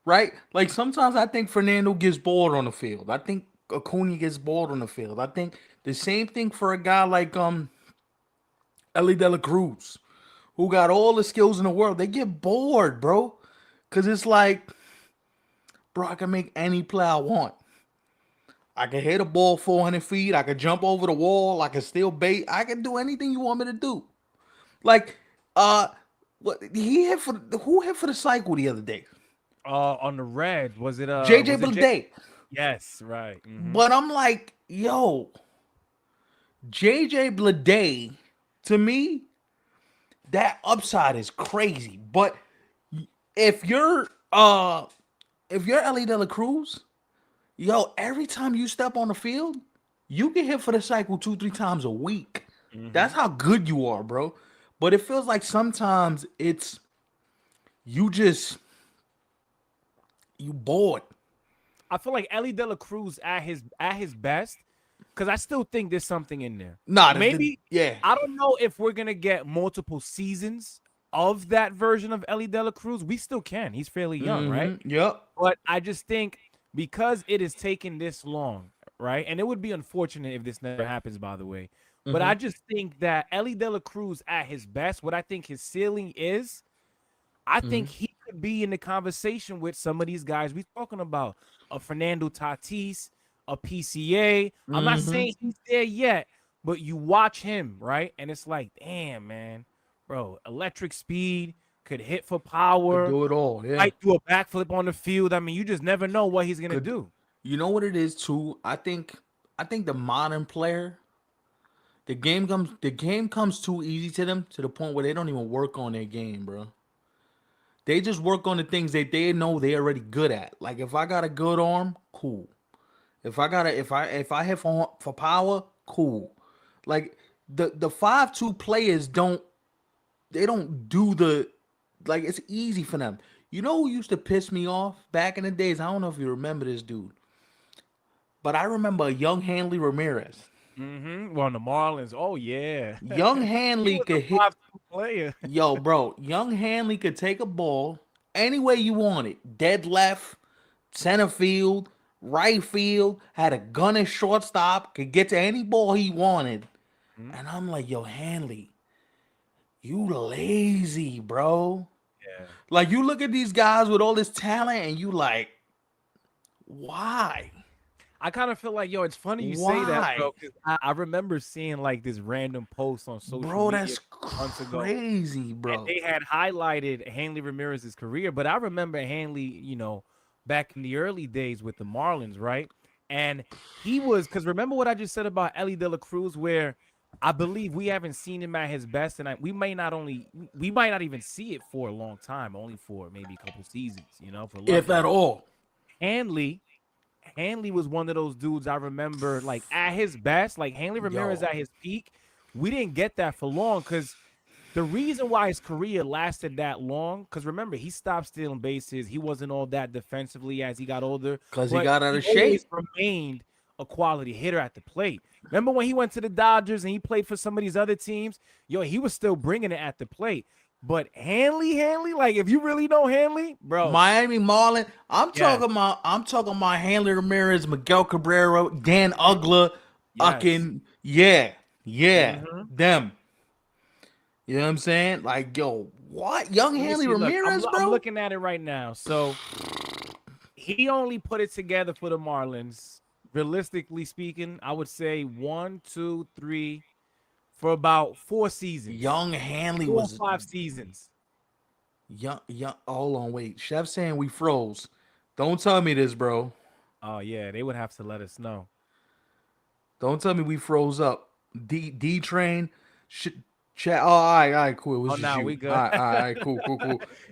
right? Like sometimes I think Fernando gets bored on the field. I think Acuna gets bored on the field. I think the same thing for a guy like Ellie De La Cruz, who got all the skills in the world. They get bored, bro, because it's like, bro, I can make any play I want. I can hit a ball 400 feet. I can jump over the wall. I can steal bait. I can do anything you want me to do. Like, uh, what he hit for? Who hit for the cycle the other day? On the Reds, JJ was it Jay? Bleday. Yes, right. But I'm like, yo, JJ Bleday, to me, that upside is crazy. But if you're uh if you're Ellie De La Cruz, yo, every time you step on the field, you get hit for the cycle 2, 3 times a week. That's Mhm. how good you are, bro. But it feels like sometimes it's you just you bored. I feel like Ellie De La Cruz at his best, because I still think there's something in there. Nah, Maybe yeah. I don't know if we're gonna get multiple seasons of that version of Ellie De La Cruz. We still can. He's fairly young, right? Yep. But I just think because it is taking this long, right? And it would be unfortunate if this never happens, by the way. But I just think that Ellie De La Cruz at his best, what I think his ceiling is, I think he could be in the conversation with some of these guys we talking about. A Fernando Tatis, a PCA. I'm not saying he's there yet, but you watch him, right? And it's like, damn, man, bro, electric speed, could hit for Could power, do it all. Yeah. might do a backflip on the field. I mean, you just never know what he's gonna Could do. you know what it is too? I think the modern player, the game comes too easy to them to the point where they don't even work on their game, bro. They just work on the things that they know they're already good at. Like if I got a good arm, cool. If I hit for power, cool. Like the 5-2 players don't do the like it's easy for them. You know who used to piss me off back in the days? I don't know if you remember this dude, but I remember a young Hanley Ramirez. Well, the Marlins, oh yeah, Young he Hanley was a could hit. 5-2 player. Yo, bro, young Hanley could take a ball any way you want it. Dead left, center field, right field, had a gun at shortstop, could get to any ball he wanted. Mhm. And I'm like, yo, Hanley, you lazy, bro. Yeah. Like you look at these guys with all this talent and you like, why? I kind of feel like, yo, it's funny you say that, Why? bro, because I remember seeing like this random post on social Bro, media that's months ago, crazy, and bro. they had highlighted Hanley Ramirez's career. But I remember Hanley, back in the early days with the Marlins, right? And he was, because remember what I just said about Ellie De La Cruz, where I believe we haven't seen him at his best, and we might not even see it for a long time, only for maybe a couple seasons, if we're If lucky. at all. Hanley Hanley was one of those dudes I remember like at his best, like Hanley Ramirez Yo. at his peak. We didn't get that for long because the reason why his career lasted that long, because remember, he stopped stealing bases. He wasn't all that defensively as he got older, Cause he but got out he of always shape. remained a quality hitter at the plate. Remember when he went to the Dodgers and he played for some of these other teams? Yo, he was still bringing it at the plate. But Hanley, like if you really know Hanley, bro, Miami Marlin. I'm yes, talking about. I'm talking about Hanley Ramirez, Miguel Cabrera, Dan Ugler, yes. fucking yeah, yeah, hmm them. You know what I'm saying? Like, yo, what young Let me Hanley see. Look, Ramirez, I'm bro? looking at it right now. So he only put it together for the Marlins. Realistically speaking, I would say one, two, three, for about 4 seasons, Young Hanley 4 or was 5 seasons. young. Hold on, wait. Chef saying we froze. Don't tell me this, bro. Oh yeah, they would have to let us know. Don't tell me we froze up. D train. Sh- Chat. Oh, all right, cool. It was Oh, just now we you. good. All right, cool.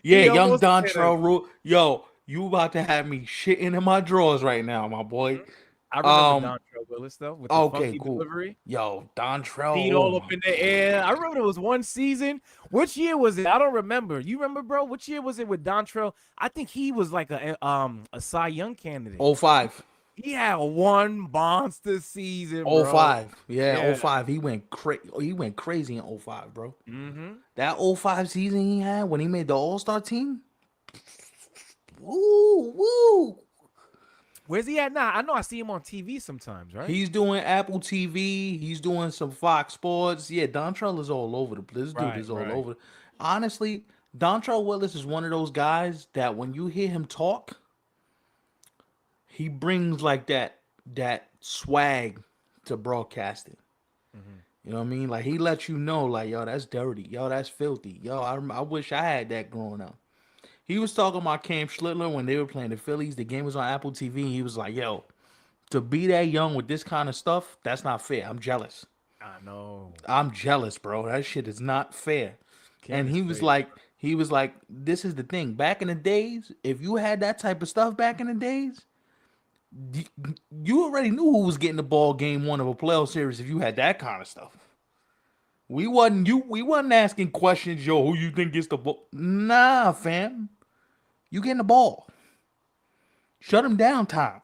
Yeah, He young almost hit us. Dontrell rule. Yo, you about to have me shitting in my drawers right now, my boy. Mhm. I remember Um. Dontrell Willis though with the Okay, funky cool. delivery. Yo, Dontrell. Feet Oh all up my. in the air. I remember there was one season. Which year was it? I don't remember. You remember, bro? Which year was it with Dontrell? I think he was like a Cy Young candidate. Oh 05. He had one monster season, Oh bro. 05. Yeah, oh Yeah. 05. He went crazy in oh 05, bro. hmm That oh 05 season he had when he made the All-Star team. Woo, woo. Where's he at now? I know I see him on TV sometimes, right? He's doing Apple TV. He's doing some Fox Sports. Yeah, Dontrell is all over the place. This dude Right, is all right. over. Honestly, Dontrell Willis is one of those guys that when you hear him talk, he brings like that swag to broadcasting. Mm-hmm. You know what I mean? Like he lets you know, like, yo, that's dirty. Yo, that's filthy. Yo, I wish I had that growing up. He was talking about Cam Schlittler when they were playing the Phillies. The game was on Apple TV. He was like, yo, to be that young with this kind of stuff, that's not fair. I'm jealous. I know. I'm jealous, bro. That shit is not fair. Cam And is crazy. he was like, this is the thing. Back in the days, if you had that type of stuff back in the days, you already knew who was getting the ball game one of a playoff series if you had that kind of stuff. We wasn't asking questions, yo, who you think gets the ball. Nah, fam. You getting the ball. Shut him down, Tom.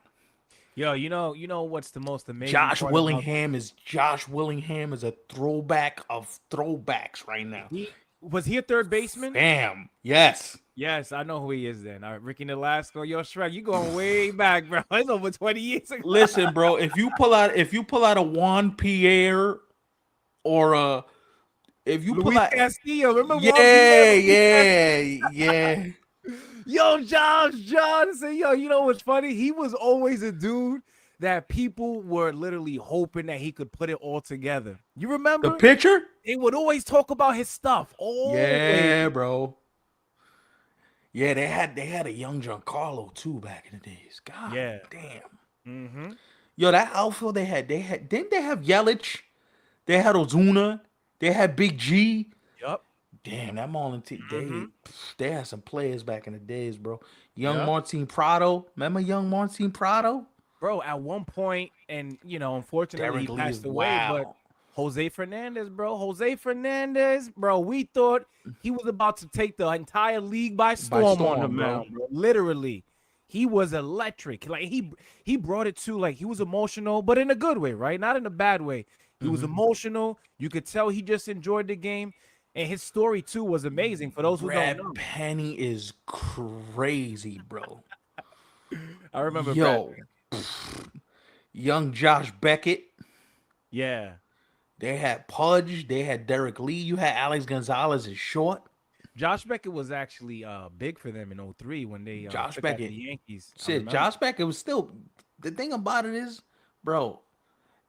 Yo, you know what's the most amazing part about Josh Willingham is a throwback of throwbacks right now. he a third baseman? Fam. Yes. Yes, I know who he is then. All right, Ricky Nolasco, yo, Shrek, you going way back, bro. It's over 20 years ago. Listen, bro, if you pull out a Juan Pierre or a if you pull Luis out Castillo, remember Juan Pierre? yeah, Luis yeah, yeah. Yo, Josh Johnson. Yo, you know what's funny? He was always a dude that people were literally hoping that he could put it all together. You The remember? pitcher? They would always talk about his stuff. Always. Yeah, bro. Yeah, they had a young Giancarlo too back in the days. God Yeah. damn. Mm-hmm. Yo, that outfield they had didn't they have Yelich? They had Ozuna. They had Big G. Yup. Damn, that Marlin team, Mm-hmm. they had some players back in the days, bro. Young Yup. Martin Prado. Remember young Martin Prado? Bro, at one point, and unfortunately he Derek Lee is passed away, but wow. Jose Fernandez, bro. Jose Fernandez, bro. We thought he was about to take the entire league by By storm on the storm, bro. mound, bro. Literally. He was electric. Like he brought it to, like, he was emotional, but in a good way, right? Not in a bad way. He was Mm-hmm. emotional. You could tell he just enjoyed the game. And his story too was amazing for those who don't Brad know. Penny is crazy, bro. I remember Brad. Yo, young Josh Beckett. Yeah. They had Pudge. They had Derek Lee. You had Alex Gonzalez as short. Josh Beckett was actually big for them in '03 when they Josh took out the Beckett. Yankees. I Shit, remember. Josh Beckett was still. The thing about it is, bro,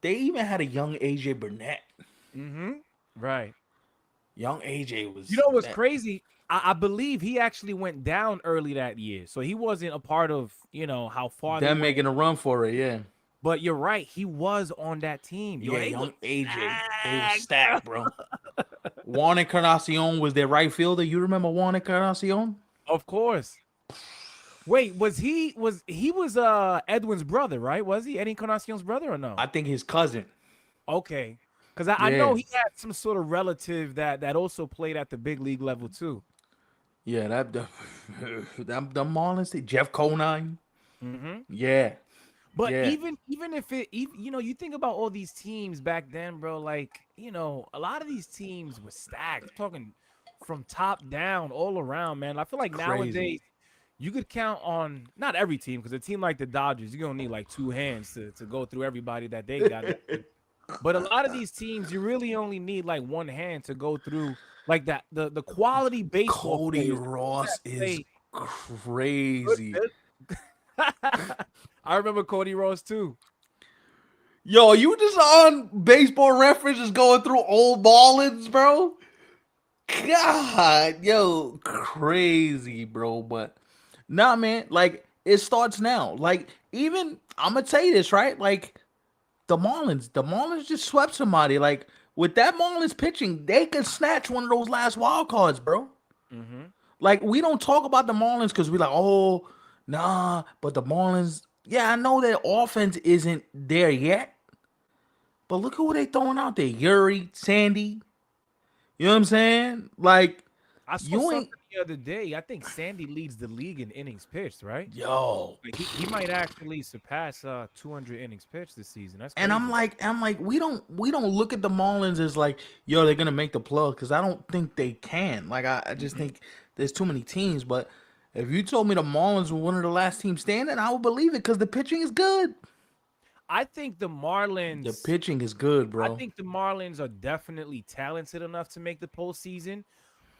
they even had a young AJ Burnett. Mm-hmm. Right. Young AJ You was know what's that crazy? I believe he actually went down early that year, so he wasn't a part of how far they them went. making a run for it. Yeah, But you're right, he was on that team. Yo, yeah, they was young AJ. They was stacked, bro. stacked, bro. Juan Encarnacion was their right fielder. You remember Juan Encarnacion? Of course. Wait, was Edwin's brother, right? Was he Eddie Encarnacion's brother or no? I think his cousin. Okay, because I know Yeah, he had some sort of relative that also played at the big league level too. yeah. The Marlins. Jeff Conine. Mm-hmm. Yeah, But yeah. even if it even you think about all these teams back then, bro, like, a lot of these teams were stacked. I'm talking from top down all around, man. I feel like Crazy. nowadays you could count on not every team, because a team like the Dodgers, you're gonna need like two hands to go through everybody that they got. But a lot of these teams, you really only need like one hand to go through like that. The quality baseball Cody players, the ones Ross that is play good. crazy. I remember Cody Rose too. Yo, you just on baseball reference just going through old ballings, bro? God, yo, crazy, bro. But nah, man, like it starts now. Like, even I'm gonna tell you this, right? Like the Marlins just swept somebody. Like, with that Marlins pitching, they could snatch one of those last wild cards, bro. Mm-hmm. Like, we don't talk about the Marlins because we're like, oh, nah, but the Marlins, yeah, I know their offense isn't there yet, but look at who they throwing out there. Yuri, Sandy. You know what I'm saying? Like, I saw you ain't something the other day. I think Sandy leads the league in innings pitched, right? yo. Like he might actually surpass 200 innings pitched this season. That's And I'm crazy. like, I'm like, we don't look at the Marlins as like, yo, they're gonna make the plug because I don't think they can. Like, I just Mhm. think there's too many teams. But if you told me the Marlins were one of the last teams standing, I would believe it because the pitching is good. I think the The Marlins. pitching is good, I bro. think the Marlins are definitely talented enough to make the postseason.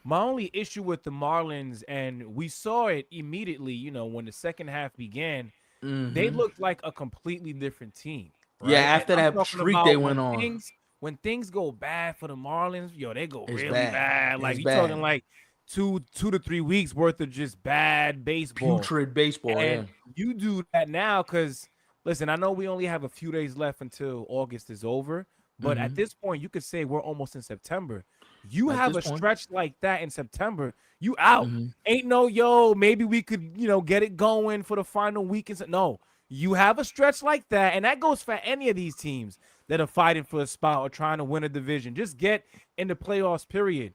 My only issue with the Marlins, and we saw it immediately, when the second half began. they Mm-hmm. looked like a completely different team, Yeah, right? And after I'm that talking streak they about went on, when things go bad for the Marlins, yo, they go it's really bad. bad. Like It's you talking bad. like two to 3 weeks worth of just bad baseball. Putrid baseball, yeah. And you do that now because, listen, I know we only have a few days left until August is over, but at Mm-hmm. this point, you could say we're almost in September. You At have this a point. stretch like that in September, you out. Mm-hmm. Ain't no, yo, maybe we could, get it going for the final week. No, you have a stretch like that, and that goes for any of these teams that are fighting for a spot or trying to win a division. Just get in the playoffs, period.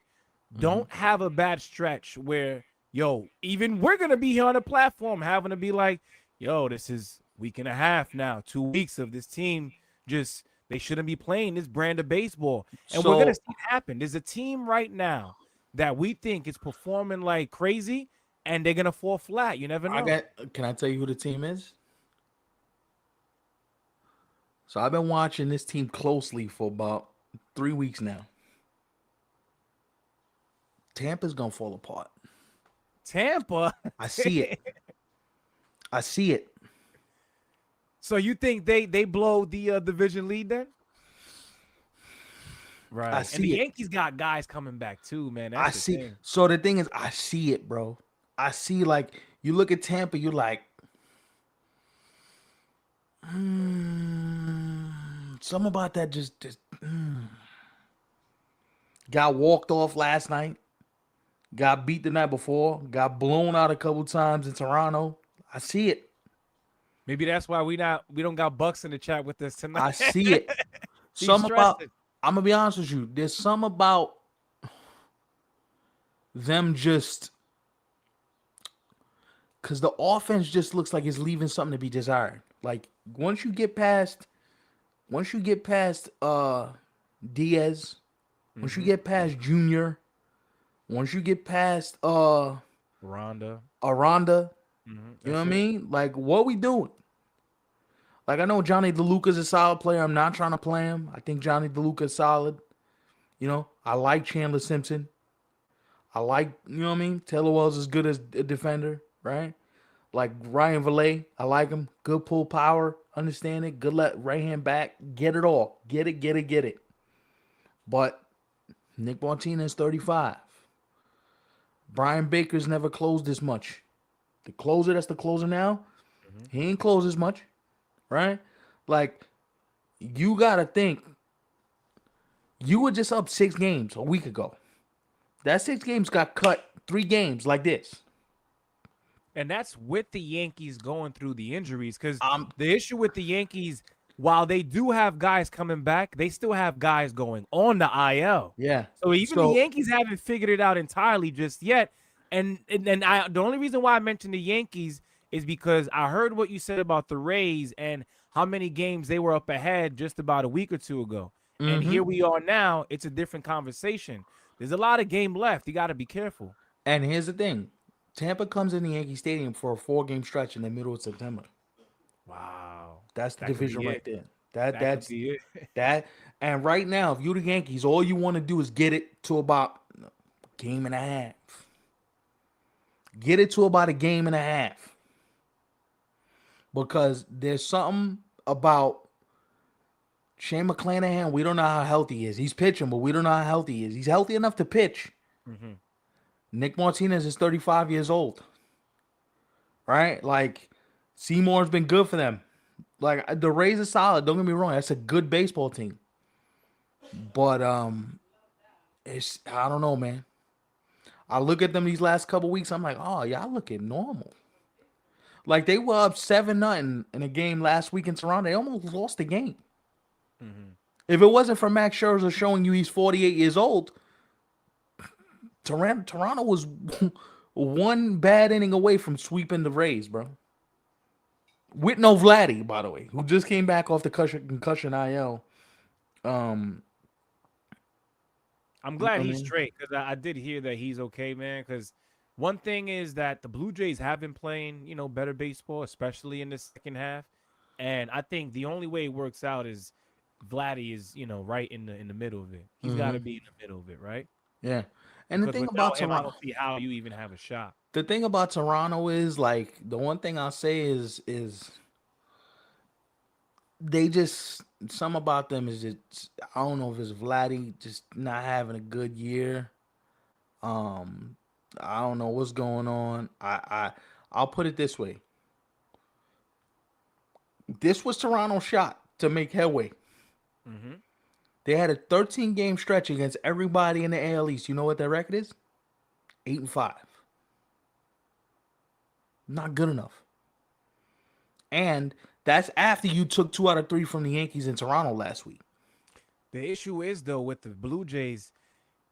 Mm-hmm. Don't have a bad stretch where, yo, even we're gonna be here on the platform having to be like, yo, this is week and a half now, 2 weeks of this team just they shouldn't be playing this brand of baseball. And we're gonna So see it happen. There's a team right now that we think is performing like crazy and they're gonna fall flat. You never I know. got. Can I tell you who the team is? So I've been watching this team closely for about 3 weeks now. Tampa's gonna fall apart. Tampa. I see it. I see it. So you think they blow the division lead then? I Right. And the see it. Yankees got guys coming back too, man. I That's the see. thing. So the thing is, I see it, bro. I see, like, you look at Tampa, you're like, something about that just got walked off last night. Got beat the night before. Got blown out a couple times in Toronto. I see it. Maybe that's why we don't got Bucks in the chat with us tonight. I see it. He's Some about. stressing. I'm gonna be honest with you. There's some about them just because the offense just looks like it's leaving something to be desired. Like once you get past Diaz, once you Hmm. get past Junior, once you get past Rhonda. Aranda, you know what That's I it. mean? Like what we doing? Like I know Johnny DeLuca's a solid player. I'm not trying to play him. I think Johnny DeLuca's solid. You know, I like Chandler Simpson. I like, you know what I mean? Taylor Wells is good as a defender, right? Like Ryan Valet, I like him. Good pull power, understand it. Good right hand back. Get it all. Get it, get it, get it. But Nick Martinez, 35. Brian Baker's never closed this much. The closer that's the closer now, Hmm. he ain't closed as much, right? Like, you got to think, you were just up 6 games a week ago. That 6 games got cut 3 games like this. And that's with the Yankees going through the injuries. Because Um, the issue with the Yankees, while they do have guys coming back, they still have guys going on the IL. yeah. So even the So, Yankees haven't figured it out entirely just yet. And the only reason why I mentioned the Yankees is because I heard what you said about the Rays and how many games they were up ahead just about a week or two ago. And mm-hmm. here we are now. It's a different conversation. There's a lot of game left. You got to be careful. And here's the thing. Tampa comes in the Yankee Stadium for a 4 game stretch in the middle of September. Wow. That's the That could division be right it. there. That That could that's be it. that. And right now, if you're the Yankees, all you want to do is get it to about a game and a half. Get it to about a game and a half. Because there's something about Shane McClanahan. We don't know how healthy he is. He's pitching, but we don't know how healthy he is. He's healthy enough to pitch. Hmm. Nick Martinez is 35 years old. Right? Like, Seymour's been good for them. Like, the Rays are solid. Don't get me wrong. That's a good baseball team. But it's I don't know, man. I look at them these last couple weeks. I'm like, oh, y'all looking normal. Like they were up 7-0 in a game last week in Toronto. They almost lost the game. Hmm. If it wasn't for Max Scherzer showing you he's 48 years old, Toronto was one bad inning away from sweeping the Rays, bro. With no Vladdy, by the way, who just came back off the concussion IL. Um, I'm you know glad what I he's mean? straight because I did hear that he's okay, man. Because one thing is that the Blue Jays have been playing, better baseball, especially in the second half. And I think the only way it works out is Vladdy is, right in the middle of it. He's got to Mm-hmm. be in the middle of it, right? Yeah. And the Because thing about without him, I Toronto, don't see how you even have a shot. The thing about Toronto is like the one thing I'll say is they just some about them is just I don't know if it's Vladdy just not having a good year. Um, I don't know what's going on. I'll put it this way: this was Toronto's shot to make headway. Mm-hmm. They had a 13 game stretch against everybody in the AL East. You know what their record is? 8-5. Not good enough. And that's after you took 2 out of 3 from the Yankees in Toronto last week. The issue is though with the Blue Jays,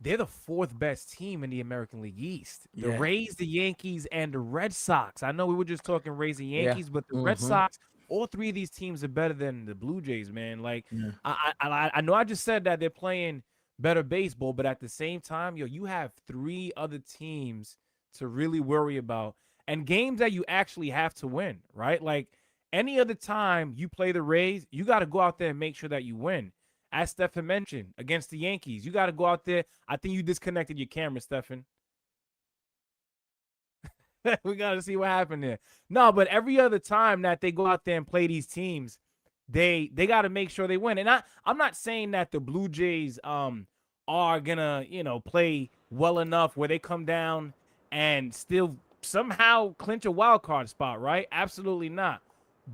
they're the fourth best team in the American League East. The Yeah. Rays, the Yankees, and the Red Sox. I know we were just talking Rays and Yeah. Yankees, but the Red Mm-hmm. Sox, all three of these teams are better than the Blue Jays, man. Like Yeah. I know I just said that they're playing better baseball, but at the same time, yo, you have three other teams to really worry about and games that you actually have to win, right? Like any other time you play the Rays, you got to go out there and make sure that you win. As Stefan mentioned, against the Yankees, you got to go out there. I think you disconnected your camera, Stefan. We got to see what happened there. No, but every other time that they go out there and play these teams, they got to make sure they win. And I'm not saying that the Blue Jays are gonna play well enough where they come down and still somehow clinch a wild card spot, right? Absolutely not.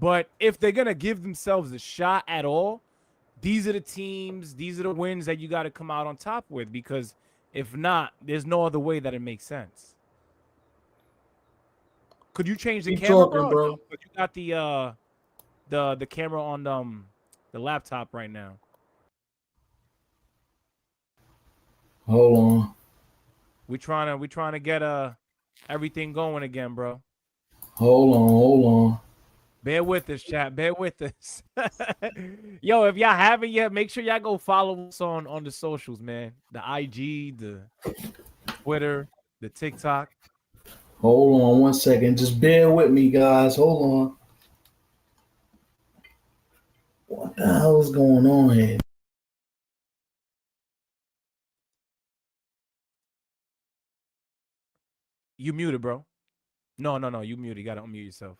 But if they're gonna give themselves a shot at all, these are the teams, these are the wins that you got to come out on top with because if not, there's no other way that it makes sense. Could you change the Keep camera, talking, bro? No, bro. but you got the camera on the laptop right now. Hold on. We trying to get everything going again, bro. Hold on. Hold on. Bear with us, chat. Bear with us. Yo, if y'all haven't yet, make sure y'all go follow us on the socials, man. The IG, the Twitter, the TikTok. Hold on 1 second. Just bear with me, guys. Hold on. What the hell is going on here? You muted, bro. No, no, no. You muted. You gotta unmute yourself.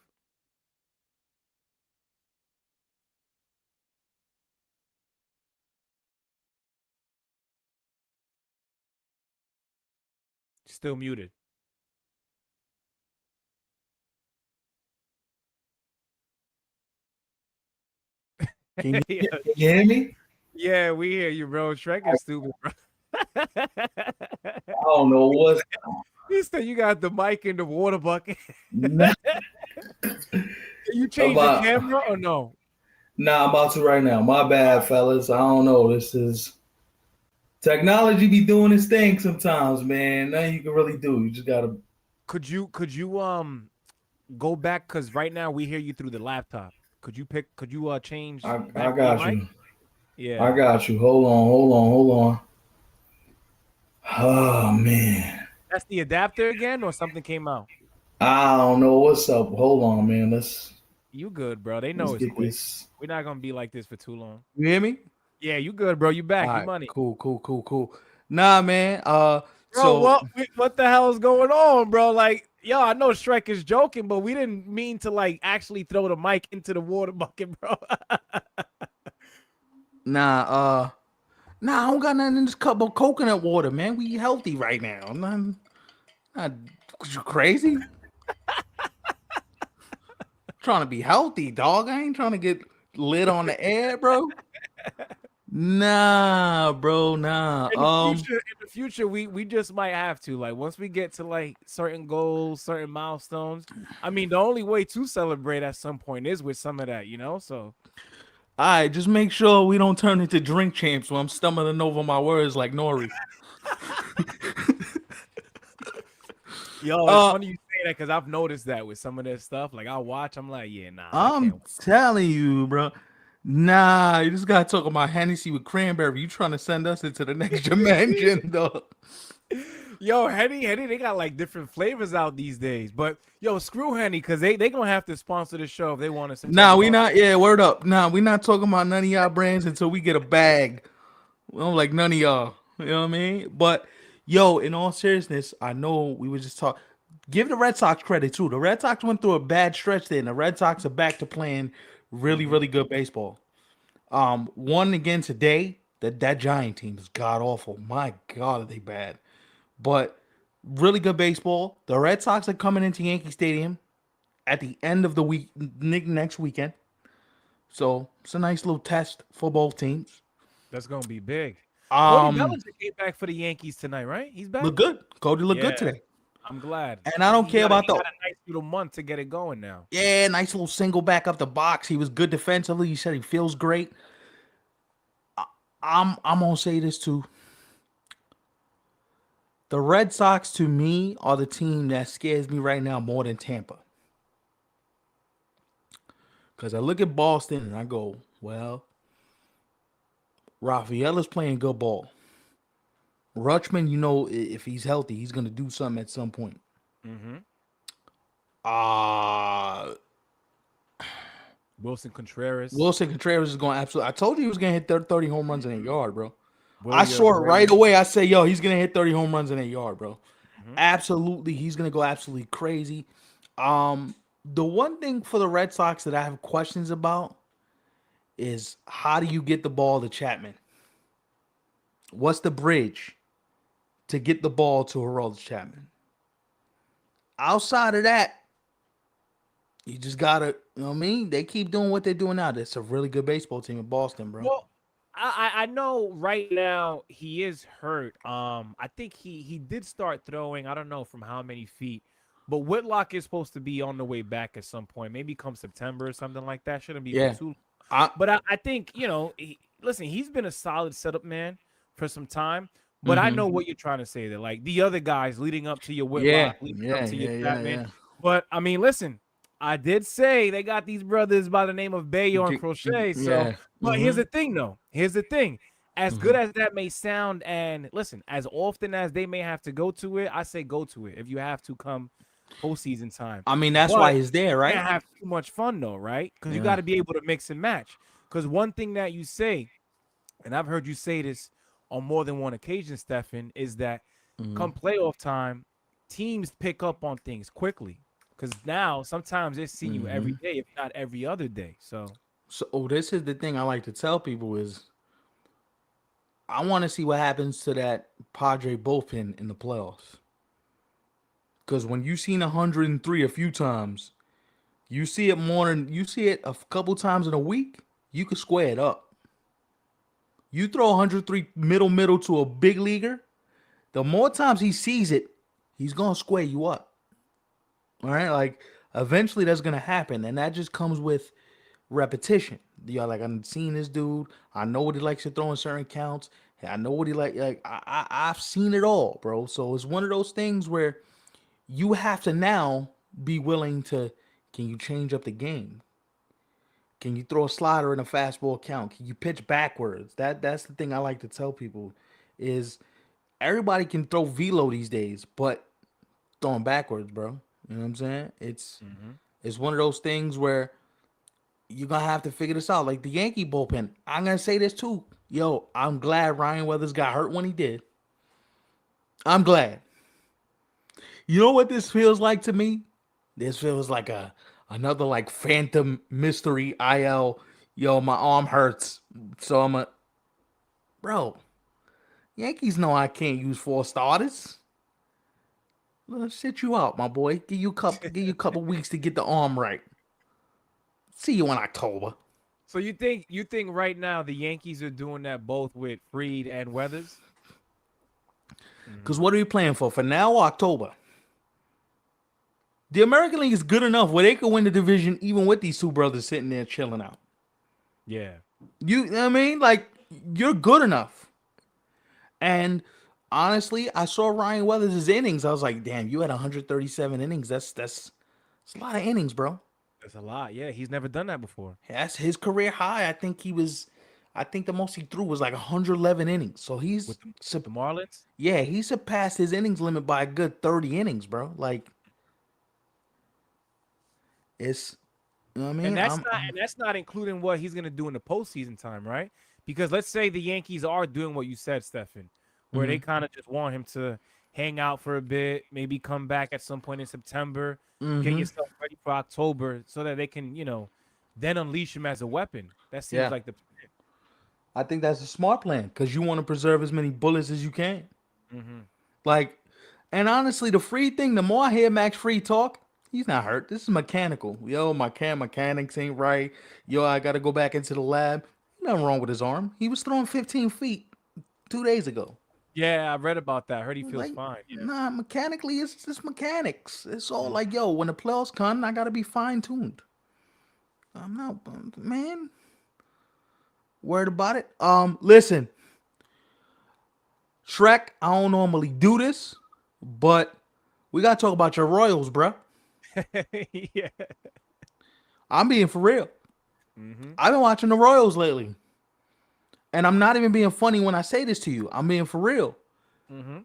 Still muted. Can you, Yeah, can you hear me? yeah, we hear you, bro. Shrek is stupid, bro. I don't know what's He said you got the mic in the water bucket. nah, You change the about. camera or no? Nah, I'm about to right now. My bad, fellas. I don't know. This is technology be doing its thing sometimes, man. Nothing you can really do. You just gotta. Could you go back because right now we hear you through the laptop. Could you change I back to your got mic? you. I Yeah. got you. Hold on. Hold on. Hold on. Oh man. That's the adapter again or something came out? I don't know what's up. Hold on, man. You good, bro. They Let's know it's get quick. this. We're not gonna be like this for too long. You hear me? Yeah, you good, bro. You All back. You right. money. Cool. Cool. Cool. Cool. Nah, man. Bro, So what the hell is going on, bro? Like, yo, I know Shrek is joking, but we didn't mean to like actually throw the mic into the water bucket, bro. nah. Nah. I don't got nothing in this cup of coconut water, man. We healthy right now. I'm not you crazy? Trying to be healthy, dog. I ain't trying to get lit on the air, bro. Nah, bro. Nah. In the future, we just might have to like once we get to like certain goals, certain milestones. I mean, the only way to celebrate at some point is with some of that, you know. So, All right, just make sure we don't turn into drink champs when I'm stumbling over my words like Nori. yo, it's Uh, funny you say that because I've noticed that with some of this stuff. Like I watch, I'm like, yeah, nah, I I'm can't. telling you, bro. Nah, you just gotta talk about Hennessy with cranberry. You trying to send us into the next dimension, though? Yo, Henny, they got like different flavors out these days. But yo, screw Henny, because they gonna have to sponsor the show if they want us to talk Nah, we about. not. Yeah, word up. Nah, we not talking about none of y'all brands until we get a bag. We don't like none of y'all. You know what I mean? But yo, in all seriousness, I know we were just talking. Give the Red Sox credit too. The Red Sox went through a bad stretch there, and the Red Sox are back to playing really, Mm-hmm. really good baseball. One again today. That Giant team is god awful. My God, are they bad? But really good baseball. The Red Sox are coming into Yankee Stadium at the end of the week next weekend. So it's a nice little test for both teams. That's gonna be big. Cody Um, Bellinger came back for the Yankees tonight, right? He's back. look good. Cody look good Yeah, today. I'm glad. And I don't care about He the got a nice little month to get it going now. nice little single back up the box. He was good defensively. He said he feels great. I'm gonna say this too. The Red Sox to me are the team that scares me right now more than Tampa. Because I look at Boston and I go, well, Rafael is playing good ball. Rutschman, if he's healthy, he's gonna do something at some point. Mm-hmm. Uh Wilson Contreras, Wilson Contreras is going absolutely. I told you he was gonna hit 30 home runs in a yard, bro. I Willie saw it right Abreu. away. I say, yo, he's gonna hit 30 home runs in a yard, bro. Mm-hmm. Absolutely, he's gonna go absolutely crazy. The one thing for the Red Sox that I have questions about is how do you get the ball to Chapman? What's the bridge to get the ball to Harold Chapman? Outside of that, you just gotta, you know what I mean? They keep doing what they're doing now. It's a really good baseball team in Boston, bro. Well, I know right now he is hurt. I think he did start throwing. I don't know from how many feet, but Whitlock is supposed to be on the way back at some point. Maybe come September or something like that. Shouldn't be for Yeah. too. I But I think listen, he's been a solid setup man for some time. But I mm-hmm. know what you're trying to say. That like the other guys leading up to your Yeah, Whitlock, leading up yeah, to your yeah, yeah, Chapman. yeah. But I mean, listen, I did say they got these brothers by the name of Bayo and Crochet. So, Yeah. but here's Mm-hmm. the thing, though. Here's the thing. As good Mm-hmm. as that may sound, and listen, as often as they may have to go to it, I say go to it if you have to come postseason time. I mean, that's why But he's you there, right? can't have too much fun though, right? Because you got Yeah. to be able to mix and match. Because one thing that you say, and I've heard you say this on more than one occasion, Stefan, is that Mm-hmm. come playoff time, teams pick up on things quickly. Because now sometimes they're seeing you every Mm-hmm. day, if not every other day. So, So, this is the thing I like to tell people is I want to see what happens to that Padre bullpen in the playoffs. Because when you've seen 103 a few times, you see it a couple times in a week, you can square it up. You throw 103 middle to a big leaguer, the more times he sees it, he's gonna square you up. All right, like eventually that's gonna happen, and that just comes with repetition. You're like, I've seen this dude. I know what he likes to throw in certain counts. I know what he like. Like I've seen it all, bro. So it's one of those things where you have to now be willing to. Can you change up the game? Can you throw a slider in a fastball count? Can you pitch backwards? That's the thing I like to tell people is everybody can throw velo these days, but throwing backwards, bro. You know what I'm saying? mhm. It's one of those things where you're gonna have to figure this out. Like the Yankee bullpen. I'm gonna say this too. Yo, I'm glad Ryan Weathers got hurt when he did. I'm glad. You know what this feels like to me? This feels like another like Phantom Mystery IL. Yo, my arm hurts, so I'm a bro. Yankees know I can't use four starters. Let's sit you out, my boy. Give you a couple weeks to get the arm right. See you in October. So you think right now the Yankees are doing that both with Freed and Weathers? Because Hmm. what are we playing for? For now or October? The American League is good enough where they could win the division even with these two brothers sitting there chilling out. Yeah. You know what I mean? Like, you're good enough. And honestly, I saw Ryan Weathers' innings. I was like, damn, you had 137 innings. That's a lot of innings, bro. That's a lot. Yeah, he's never done that before. That's his career high. I think the most he threw was like 111 innings. So With the Marlins. yeah, he surpassed his innings limit by a good 30 innings, bro. Like, it's, you know what I And mean? that's not including what he's gonna do in the postseason time, right? Because let's say the Yankees are doing what you said, Stefan, where they Mhm. kind of just want him to hang out for a bit, maybe come back at some point in September, get Mm-hmm. yourself ready for October so that they can, then unleash him as a weapon. That seems Yeah. like the I think that's a smart plan because you want to preserve as many bullets as you can. plan. Like, and honestly, the free thing, the more I hear Max Free talk, he's not hurt. This is mechanical. Yo, my mechanics ain't right. Yo, I got to go back into the lab. Nothing wrong with his arm. He was throwing 15 feet 2 days ago. Yeah, I read about that. I heard he feels Like, fine. Yeah. nah, mechanically, it's just mechanics. It's all Mm. like, yo, when the playoffs come, I got to be fine tuned. I'm not, man, worried about it. Listen, Shrek, I don't normally do this, but we got to talk about your Royals, bruh. Yeah. I'm being for real. Hmm. I've been watching the Royals lately. And I'm not even being funny when I say this to you. I'm being for real. Hmm.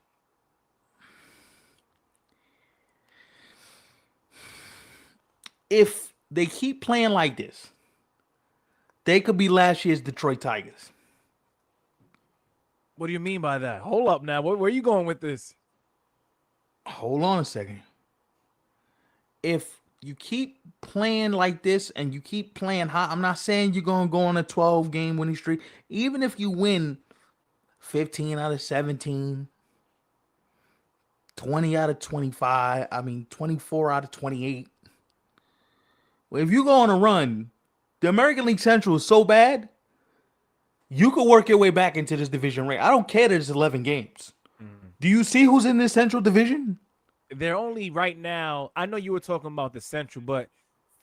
If they keep playing like this, they could be last year's Detroit Tigers. What do you mean by that? Hold up now. Where are you going with this? Hold on a second. If you keep playing like this and you keep playing hot, I'm not saying you're going to go on a 12-game winning streak. Even if you win 15 out of 17, 20 out of 25, 24 out of 28. Well, if you go on a run, the American League Central is so bad, you could work your way back into this division race. I don't care that it's 11 games. Mm. Do you see who's in this Central division? They're only right now. I know you were talking about the Central, but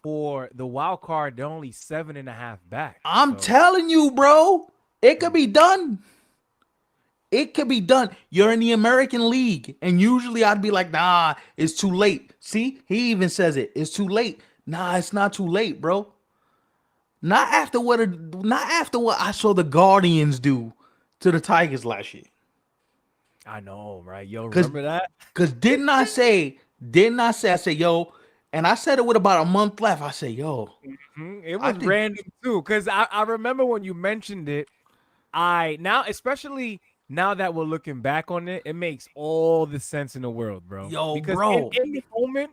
for the wild card, they're only 7.5 back. I'm So telling you, bro, it could mm, be done. It could be done. You're in the American League. And usually I'd be like, nah, it's too late. See, he even says it. It's too late. Nah, it's not too late, bro. Not after what I saw the Guardians do to the Tigers last year. I know, right? Yo, Cause remember that? cause didn't I say I said, yo, and I said it with about a month left. I said, yo, It I was think random too, because I remember when you mentioned it. I now, especially now that we're looking back on it, it makes all the sense in the world, bro. yo, Because bro. in the moment,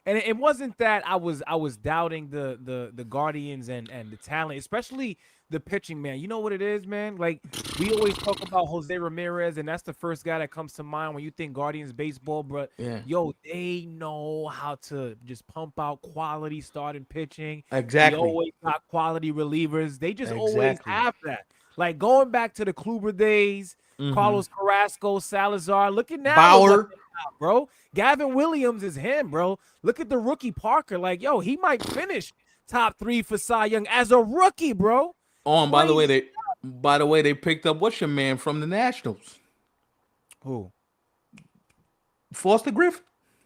and it wasn't that I was doubting the Guardians and the talent, especially the pitching, man. You know what it is, man? Like we always talk about Jose Ramirez, and that's the first guy that comes to mind when you think Guardians baseball. But Yeah. yo, they know how to just pump out quality starting pitching. They Exactly. always got quality relievers. They just always Exactly. have that. Like going back to the Kluber days, Mm-hmm. Carlos Carrasco, Salazar. Look at now with what Bauer. they got, bro. Gavin Williams is him, bro. Look at the rookie Parker. Like, yo, he might finish top 3 for Cy Young as a rookie, bro. Oh, and by the way, Crazy. they picked up what's your man from the Nationals? Who? Foster Griffin.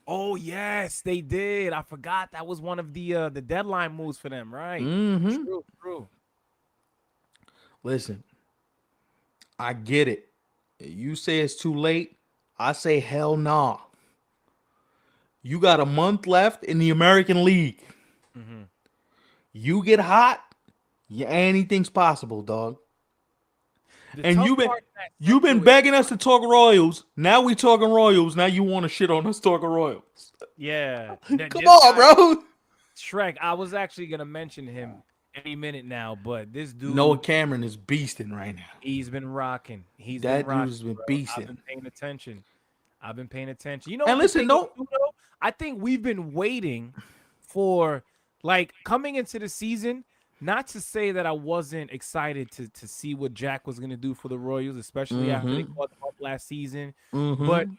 Oh yes, they did. I forgot that was one of the deadline moves for them, right? Mm-hmm. True, true. Listen, I get it. You say it's too late. I say hell nah. You got a month left in the American League. Hmm. You get hot, yeah, anything's possible, dog. The And tough you've been part in that you've been central is, begging us to talk Royals. Now we talking Royals. Now you want to shit on us talking Royals. yeah, Come this on, guy bro. Shrek. I was actually gonna mention him any minute now, but this Noah dude, Cameron is beasting right now. he's been rocking. He's been That dude rocking, has been bro. I've beasting. been paying attention. I've been paying attention. You know And what the listen, thing is, no, too, though? I think we've been waiting for like coming into the season. Not to say that I wasn't excited to see what Jack was gonna do for the Royals, especially after they mm-hmm, called them up last season. But mm-hmm.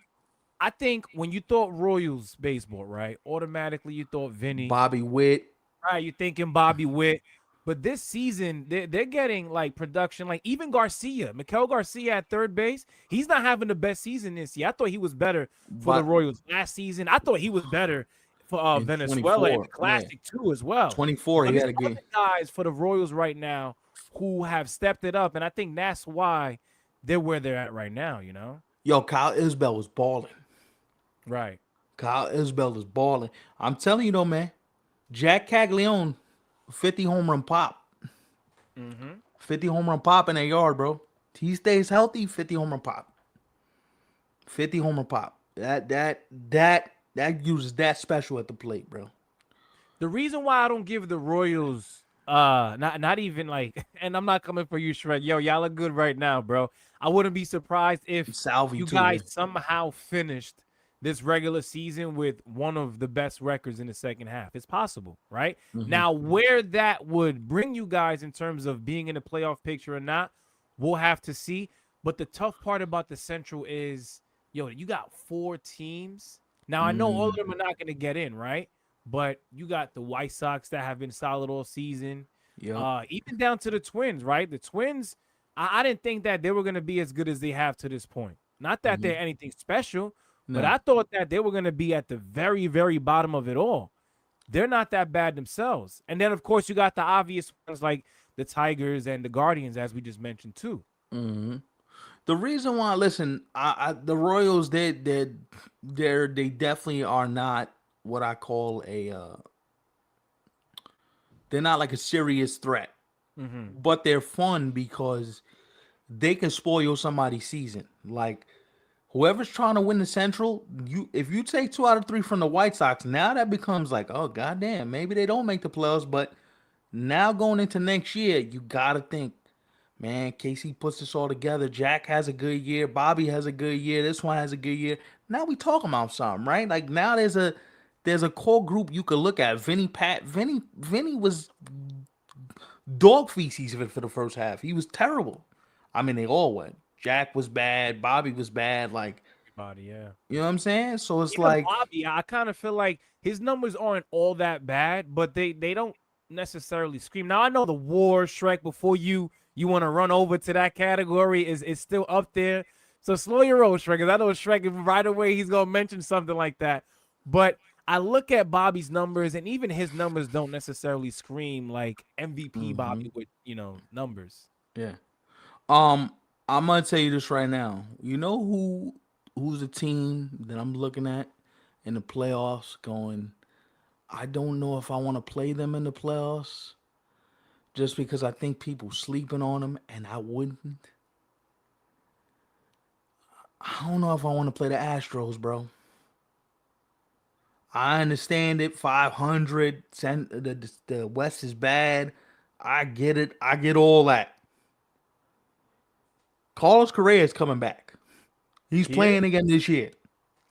I think when you thought Royals baseball, right, automatically you thought Vinny, Bobby Witt. right? You're thinking Bobby Witt. But this season, they're getting like production, like even Garcia, Miguel Garcia at third base. He's not having the best season this year. I thought he was better for the But Royals last season. I thought he was better for in Venezuela in the 24, yeah, Classic too, as well. 24, But he there's had a game. other guys for the Royals right now who have stepped it up, and I think that's why they're where they're at right now. Yo, Kyle Isbell was balling. Right. Kyle Isbell is balling. I'm telling you though, man. Jack Caglione, 50 home run pop. Mm-hmm. 50 home run pop in that yard, bro. He stays healthy, 50 home run pop. 50 home run pop. That uses that special at the plate, bro. The reason why I don't give the Royals not even like and I'm not coming for you, Shrek. Yo, y'all are good right now, bro. I wouldn't be surprised if Salvi you too, guys yeah. somehow finished this regular season with one of the best records in the second half. It's possible, right? Now, where that would bring you guys in terms of being in the playoff picture or not, we'll have to see. But the tough part about the Central is, yo, you got four teams. Now, I know all of them are not going to get in, right? But you got the White Sox that have been solid all season, Yep. even down to the Twins, right? The Twins, I didn't think that they were going to be as good as they have to this point. Not that they're anything special, but No. I thought that they were going to be at the very, very bottom of it all. They're not that bad themselves. And then, of course, you got the obvious ones like the Tigers and the Guardians, as we just mentioned, too. The reason why, listen, the Royals, they definitely are not what I call a. They're not like a serious threat, but they're fun because they can spoil somebody's season. Like whoever's trying to win the Central, you if you take 2 out of 3 from the White Sox, now that becomes like, oh goddamn, maybe they don't make the playoffs. But now going into next year, you gotta think, man, Casey puts this all together. Jack has a good year. Bobby has a good year. This one has a good year. Now we talking about something, right? Like now there's a core group you could look at. Vinny was dog feces for the first half. He was terrible. I mean, they all went. Jack was bad. Bobby was bad. Like, Everybody, yeah. you know what I'm saying? So it's Even like, Bobby, I kind of feel like his numbers aren't all that bad, but they don't necessarily scream. Now I know the War Shrek before you want to run over to that category is still up there. So slow your roll, Shrek, because I know Shrek right away he's gonna mention something like that. But I look at Bobby's numbers, and even his numbers don't necessarily scream like MVP Bobby with numbers. yeah. Um, I'm gonna tell you this right now. You know who's a team that I'm looking at in the playoffs going, I don't know if I want to play them in the playoffs just because I think people sleeping on them and I wouldn't. I don't know if I want to play the Astros, bro. I understand it. 500. The West is bad. I get it. I get all that. Carlos Correa is coming back. He's He is? playing again this year.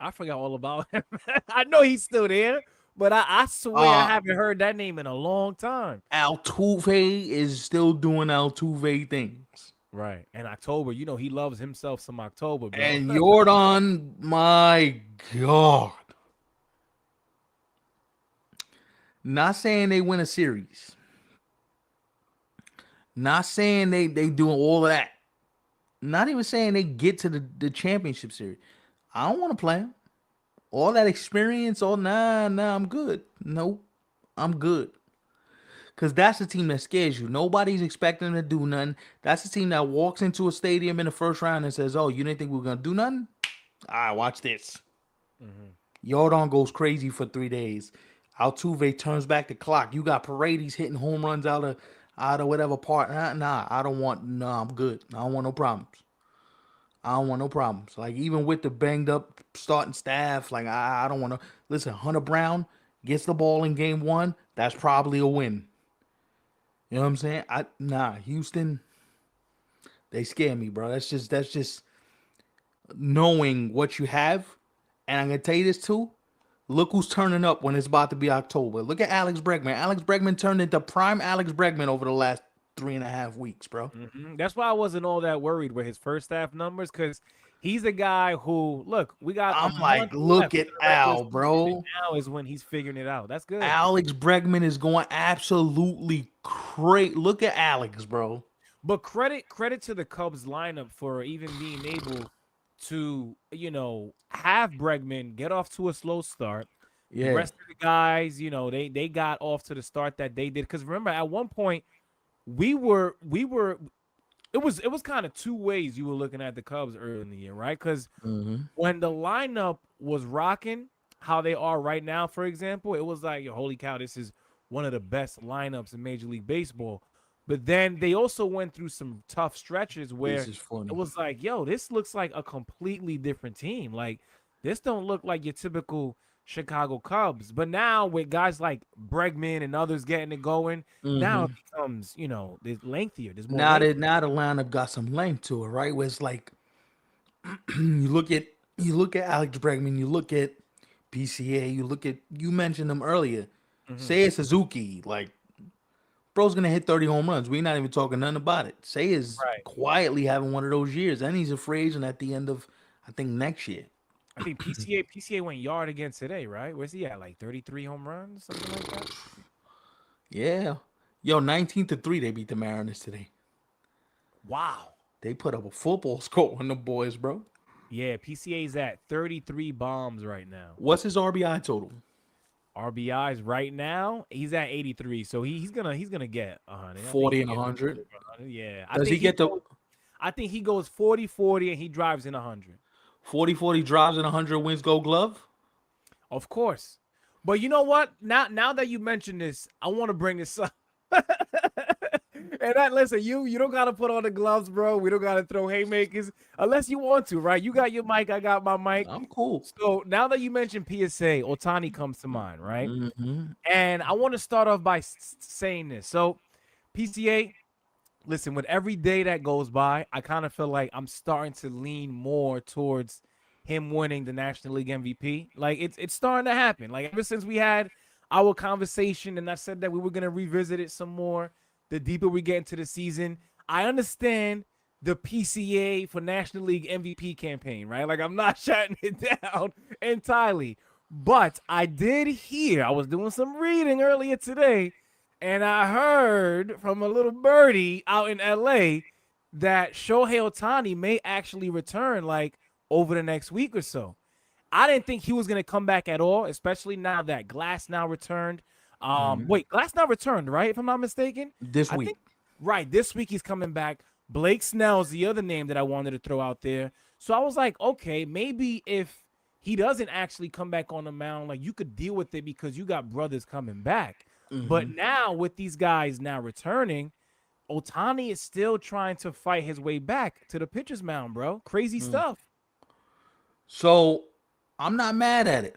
I forgot all about him. I know he's still there, but I swear I Uh, haven't heard that name in a long time. Altuve is still doing Altuve things. Right. And October, he loves himself some October, bro. And Jordan, my God. Not saying they win a series. Not saying they doing all of that. Not even saying they get to the championship series. I don't want to play them. All that experience, nah, I'm good. Nope, I'm good. Because that's the team that scares you. Nobody's expecting them to do nothing. That's the team that walks into a stadium in the first round and says, oh, you didn't think we were going to do nothing? All right, watch this. Jordan goes crazy for 3 days. Altuve turns back the clock. You got Paredes hitting home runs out of whatever part. Nah, I don't want. Nah, I'm good. I don't want no problems. I don't want no problems. Like even with the banged up starting staff, like I don't want to listen. Hunter Brown gets the ball in game one. That's probably a win. You know what I'm saying? Houston, they scare me, bro. That's just knowing what you have. And I'm gonna tell you this too. Look who's turning up when it's about to be October. Look at Alex Bregman. Alex Bregman turned into prime Alex Bregman over the last 3.5 weeks, bro. That's why I wasn't all that worried with his first half numbers because he's a guy who, look, we got a I'm month like, look left at in the regular Al, season, and bro. now is when he's figuring it out. That's good. Alex Bregman is going absolutely crazy. Look at Alex, bro. But credit to the Cubs lineup for even being able to, have Bregman get off to a slow start. The Yeah. rest of the guys, they got off to the start that they did. Because remember, at one point, we were it was kind of two ways you were looking at the Cubs early in the year, right? Because when the lineup was rocking, how they are right now, for example, it was like, holy cow, this is one of the best lineups in Major League Baseball. But then they also went through some tough stretches This where is it funny. was like, yo, this looks like a completely different team. Like This don't look like your typical Chicago Cubs. But now with guys like Bregman and others getting it going, now it becomes, there's lengthier. There's more Now length. that now the lineup got some length to it, right? Where it's like you look at Alex Bregman, you look at PCA, you mentioned them earlier. Hmm. Say it's Suzuki, like bro's gonna hit 30 home runs. We're not even talking nothing about it. Say is Right. quietly having one of those years, and he's a free agent at the end of I think next year. I think PCA went yard again today, right? Where's he at? Like 33 home runs, something like that. Yeah. Yo, 19-3 they beat the Mariners today. Wow. They put up a football score on the boys, bro. Yeah, PCA's at 33 bombs right now. What's his RBI total? RBIs right now, he's at 83. So he's gonna get 100. I think 40 he and gets 100. over 100. Yeah. Does he get the I think he goes 40-40 and he drives in 100. 40-40 drives and 100 wins gold glove? Of course. But you know what? Now that you mentioned this, I want to bring this up. And listen, you don't gotta put on the gloves, bro. We don't gotta throw haymakers unless you want to, right? You got your mic, I got my mic. I'm cool. So now that you mentioned PSA, Otani comes to mind, right? And I want to start off by saying this. So PCA, listen, with every day that goes by, I kind of feel like I'm starting to lean more towards him winning the National League MVP. Like it's starting to happen. Like ever since we had our conversation and I said that we were gonna revisit it some more, the deeper we get into the season, I understand the PCA for National League MVP campaign, right? Like I'm not shutting it down entirely. But I did hear, I was doing some reading earlier today, and I heard from a little birdie out in LA that Shohei Otani may actually return like over the next week or so. I didn't think he was going to come back at all, especially now that Glass now returned. Wait, Glass now returned, right? If I'm not mistaken. This I week. think right this week he's coming back. Blake Snell's the other name that I wanted to throw out there. So I was like, okay, maybe if he doesn't actually come back on the mound, like you could deal with it because you got brothers coming back. But now with these guys now returning, Otani is still trying to fight his way back to the pitcher's mound, bro. Crazy stuff. So I'm not mad at it.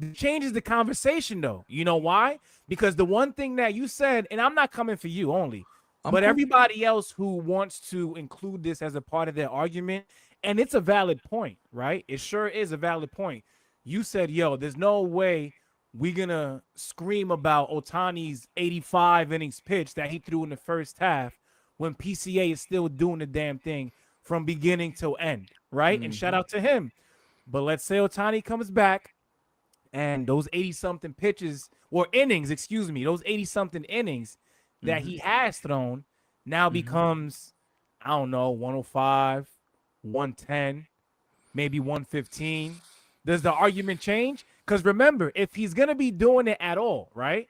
It changes the conversation though. You know why? Because the one thing that you said, and I'm not coming for you only, I'm but cool. everybody else who wants to include this as a part of their argument, and it's a valid point, right? It sure is a valid point. You said, yo, there's no way we're gonna scream about Otani's 85 innings pitch that he threw in the first half when PCA is still doing the damn thing from beginning till end, right? And shout out to him. But let's say Otani comes back and those 80 something pitches or innings, excuse me, those 80 something innings that he has thrown now becomes, I don't know, 105, 110, maybe 115. Does the argument change? Because remember, if he's going to be doing it at all, right?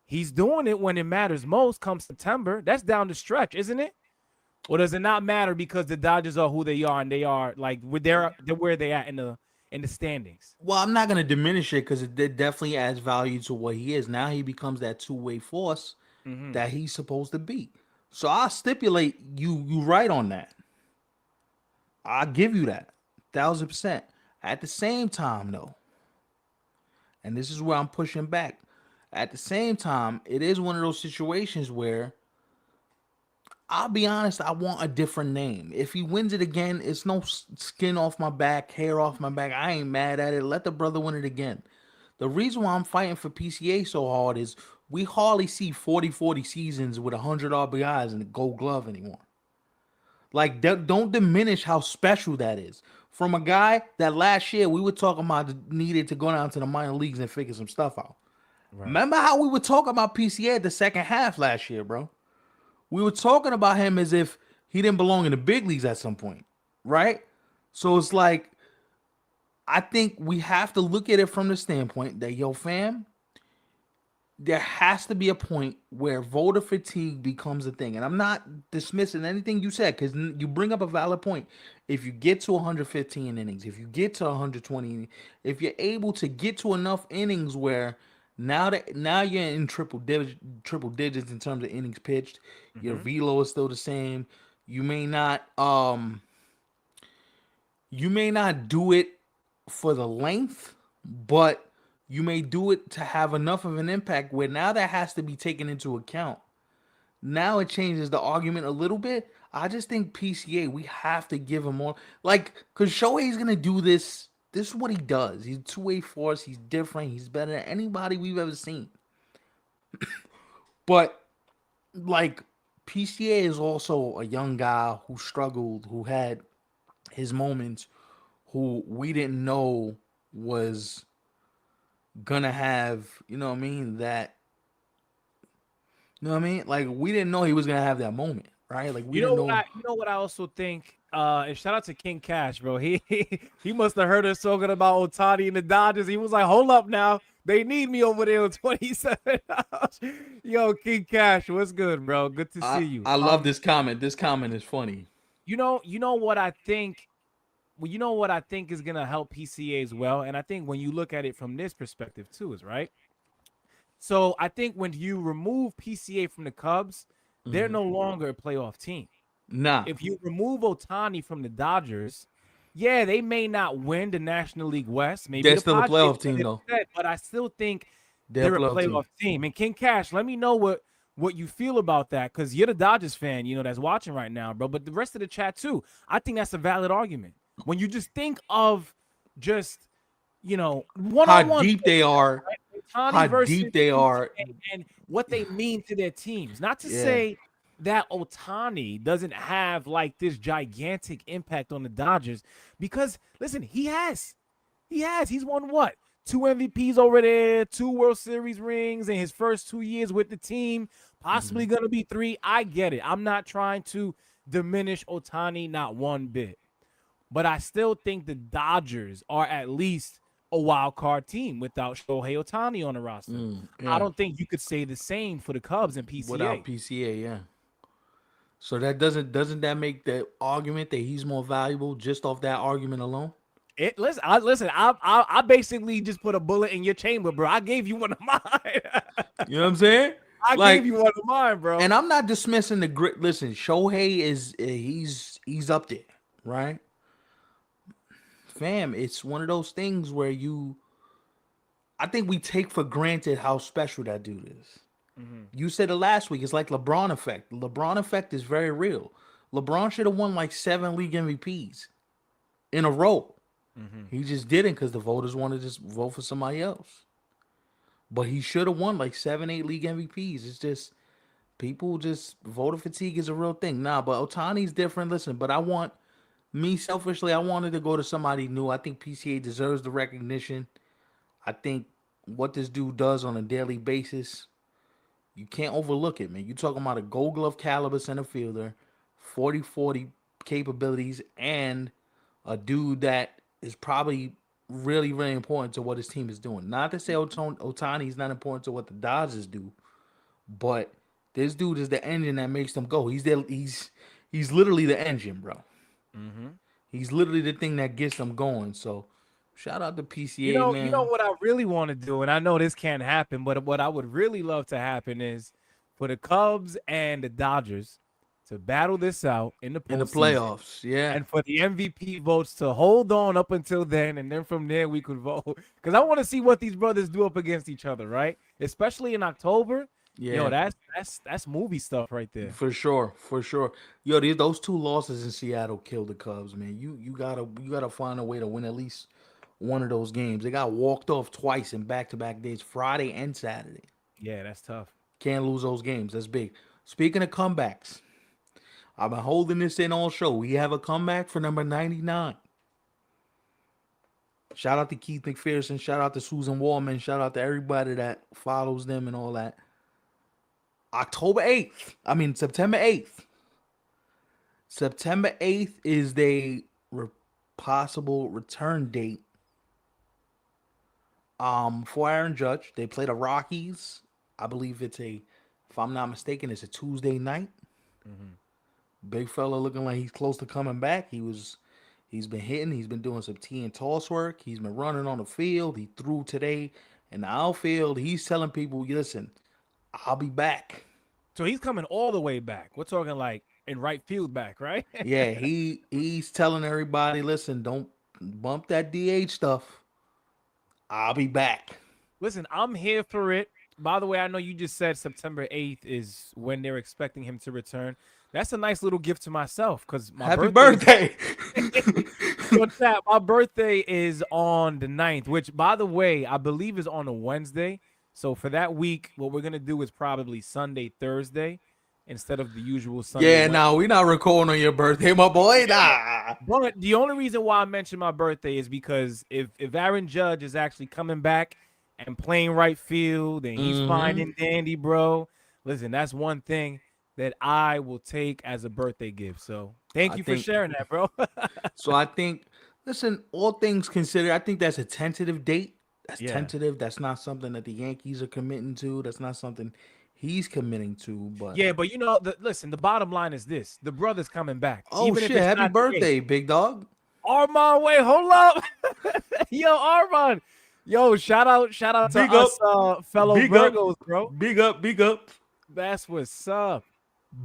He's doing it when it matters most come September. That's down the stretch, isn't it? Or does it not matter because the Dodgers are who they are and they are like they're where they at in the standings? Well, I'm not gonna diminish it because it definitely adds value to what he is. Now he becomes that two-way force that he's supposed to be. So I'll stipulate you right on that. I'll give you that 1,000%. At the same time, though, and this is where I'm pushing back. At the same time, it is one of those situations where I'll be honest, I want a different name. If he wins it again, it's no skin off my back, hair off my back. I ain't mad at it. Let the brother win it again. The reason why I'm fighting for PCA so hard is we hardly see 40-40 seasons with 100 RBIs in the gold glove anymore. Like, don't diminish how special that is. From a guy that last year we were talking about needed to go down to the minor leagues and figure some stuff out. Right. Remember how we were talking about PCA at the second half last year, bro? We were talking about him as if he didn't belong in the big leagues at some point, right? So it's like, I think we have to look at it from the standpoint that, yo, fam, there has to be a point where voter fatigue becomes a thing. And I'm not dismissing anything you said because you bring up a valid point. If you get to 115 innings, if you get to 120, if you're able to get to enough innings where now you're in triple digits in terms of innings pitched, your Mm-hmm. velo is still the same. You may not you may not do it for the length, but you may do it to have enough of an impact where now that has to be taken into account. Now it changes the argument a little bit. I just think PCA, we have to give him more. Like, because Shohei's going to do this. This is what he does. He's a two-way force. He's different. He's better than anybody we've ever seen. But, like, PCA is also a young guy who struggled, who had his moments, who we didn't know was gonna have, you know what I mean, that, you know what I mean? Like, we didn't know he was gonna have that moment, right? Like, we didn't know. You know what I also think. And shout out to King Cash, bro. He must have heard us talking about Otani and the Dodgers. He was like, "Hold up, now they need me over there on 27." Yo, King Cash, what's good, bro? Good to I, see you. I love this comment. This comment is funny. You know what I think. Well, you know what I think is gonna help PCA as well, and I think when you look at it from this perspective too, is right. So I think when you remove PCA from the Cubs, they're no longer a playoff team. Nah, If you remove Otani from the Dodgers, yeah, they may not win the National League West. Maybe they're the still a Padres playoff win team it though. instead, but I still think They're a they're a playoff team. playoff team. And King Cash, let me know what you feel about that, because you're the Dodgers fan, that's watching right now, bro. But the rest of the chat too, I think that's a valid argument. When you just think of just How one-on-one deep they players, are. right? Otani How versus deep they are. PCA and what they mean to their teams. Not to Yeah. say that Otani doesn't have like this gigantic impact on the Dodgers, because listen, he has. He's won what? Two MVPs over there, two World Series rings in his first 2 years with the team, possibly going to be three. I get it. I'm not trying to diminish Otani, not one bit. But I still think the Dodgers are at least a wild card team without Shohei Otani on the roster. I Yeah. don't think you could say the same for the Cubs and Without PCA. PCA, yeah. So that doesn't that make the argument that he's more valuable just off that argument alone? I basically just put a bullet in your chamber, bro. I gave you one of mine. You know what I'm saying? I gave Like, you one of mine, bro. and I'm not dismissing the grit. Listen, Shohei is he's up there, right? Fam, it's one of those things where I think we take for granted how special that dude is. You said it last week. It's like LeBron effect. LeBron effect is very real. LeBron should have won like 7 league MVPs in a row. He just didn't because the voters wanted to just vote for somebody else. But he should have won like 7, 8 league MVPs. It's just people just voter fatigue is a real thing. Nah, but Otani's different. Listen, but me selfishly, I wanted to go to somebody new. I think PCA deserves the recognition. I think what this dude does on a daily basis, you can't overlook it, man. You talking about a Gold Glove caliber center fielder, 40-40 capabilities, and a dude that is probably really, really important to what his team is doing. Not to say Otani is not important to what the Dodgers do, but this dude is the engine that makes them go. He's literally the engine, bro. He's literally the thing that gets them going. So shout out to PCA, You know man. what I really want to do, and I know this can't happen, but what I would really love to happen is for the Cubs and the Dodgers to battle this out in the In the postseason, playoffs, yeah. and for the MVP votes to hold on up until then, and then from there we could vote. Because I want to see what these brothers do up against each other, right? Especially in October. Yo, Yeah. that's movie stuff right there. For sure, for sure. Yo, those two losses in Seattle killed the Cubs, man. You gotta find a way to win at least one of those games. They got walked off twice in back-to-back days, Friday and Saturday. Yeah, that's tough. Can't lose those games. That's big. Speaking of comebacks, I've been holding this in all show. We have a comeback for number 99. Shout out to Keith McPherson. Shout out to Susan Wallman. Shout out to everybody that follows them and all that. October 8th. I mean, September 8th. September 8th is the possible return date for Aaron Judge. They play the Rockies. I believe if I'm not mistaken, it's a Tuesday night. Big fella looking like he's close to coming back. He's been hitting. He's been doing some tee and toss work. He's been running on the field. He threw today in the outfield. He's telling people, listen, I'll be back. So he's coming all the way back. We're talking like in right field back, right? Yeah, he's telling everybody, listen, Bump that DH stuff. I'll be back. Listen, I'm here for it. By the way, I know you just said September 8th is when they're expecting him to return. That's a nice little gift to myself because my Happy birthday is birthday. Yo, Chap, my birthday is on the 9th, which, by the way, I believe is on a Wednesday. So for that week, what we're gonna do is probably Sunday, Thursday, instead of the usual Sunday, Yeah, Wednesday. nah, we not recording on your birthday, my boy. Nah. But the only reason why I mentioned my birthday is because if Aaron Judge is actually coming back and playing right field and he's Mm-hmm. finding Dandy, bro, listen, that's one thing that I will take as a birthday gift. So thank I you for think sharing that, bro. so. I think, listen, all things considered, I think that's a tentative date. That's Yeah. tentative. That's not something that the Yankees are committing to. That's not something he's committing to. But Yeah, but listen, the bottom line is this: the brother's coming back, oh even if shit, it's happy not today. birthday, big dog. Armand, wait, hold up, yo, Armand, yo, shout out to Big us, up, fellow big up, Virgos, bro. big up, big up, That's what's up.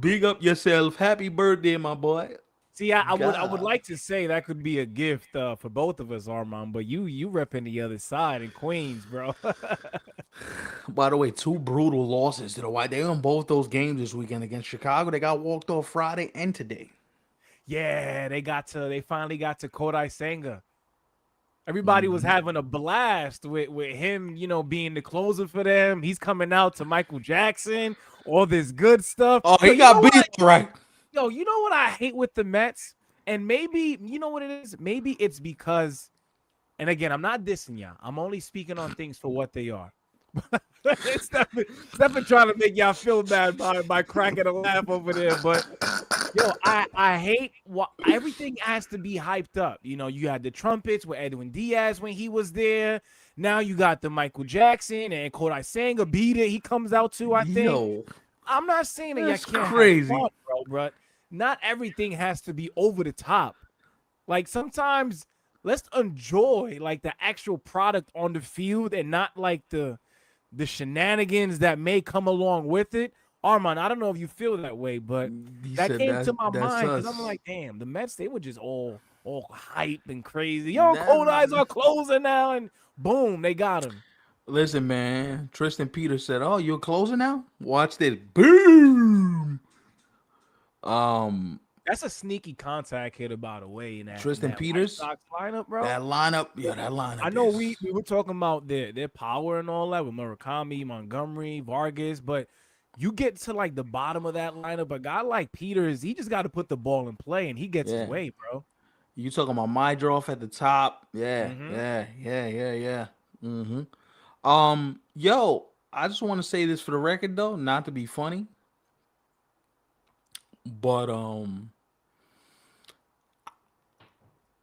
big up yourself. Happy birthday, my boy. See, I would God. like to say that could be a gift for both of us, Armand, but you repping the other side in Queens, bro. By the way, two brutal losses to the White. They won both those games this weekend against Chicago. They got walked off Friday and today. Yeah, they finally got to Kodai Senga. Everybody was having a blast with him, being the closer for them. He's coming out to Michael Jackson, all this good stuff. Oh, Yo, he got beat right. you know what I hate with the Mets? And maybe you know what it is? Maybe it's because, and again, I'm not dissing y'all. I'm only speaking on things for what they are. it's definitely trying to make y'all feel bad by cracking a laugh over there. But yo, I hate what everything has to be hyped up. You had the trumpets with Edwin Diaz when he was there. Now you got the Michael Jackson and Kodai Senga beat it. He comes out too, I think. Yo, I'm not saying that y'all that's can't have crazy. fun, bro, but not everything has to be over the top. Like sometimes let's enjoy like the actual product on the field and not like the shenanigans that may come along with it. Armand, I don't know if you feel that way, but He that said came to my that's mind because I'm us. like, damn, the Mets, they were just all hype and crazy. Yo, That's cold eyes are closing now, and boom, they got him. listen, man. Tristan Peters said, "Oh, you're closing now. Watch this. Boom." Um, That's a sneaky contact hitter, by the way, in Tristan that White Peters, Sox lineup, bro. that lineup, yeah, that I lineup know is. we were talking about their power and all that with Murakami, Montgomery, Vargas, but you get to like the bottom of that lineup, a guy like Peters, he just got to put the ball in play and he gets his Yeah, way, bro. you talking about my draw at the top? Yeah, Mm-hmm. yeah, yeah, yeah, yeah. Mm-hmm. Yo, I just want to say this for the record though, not to be funny, but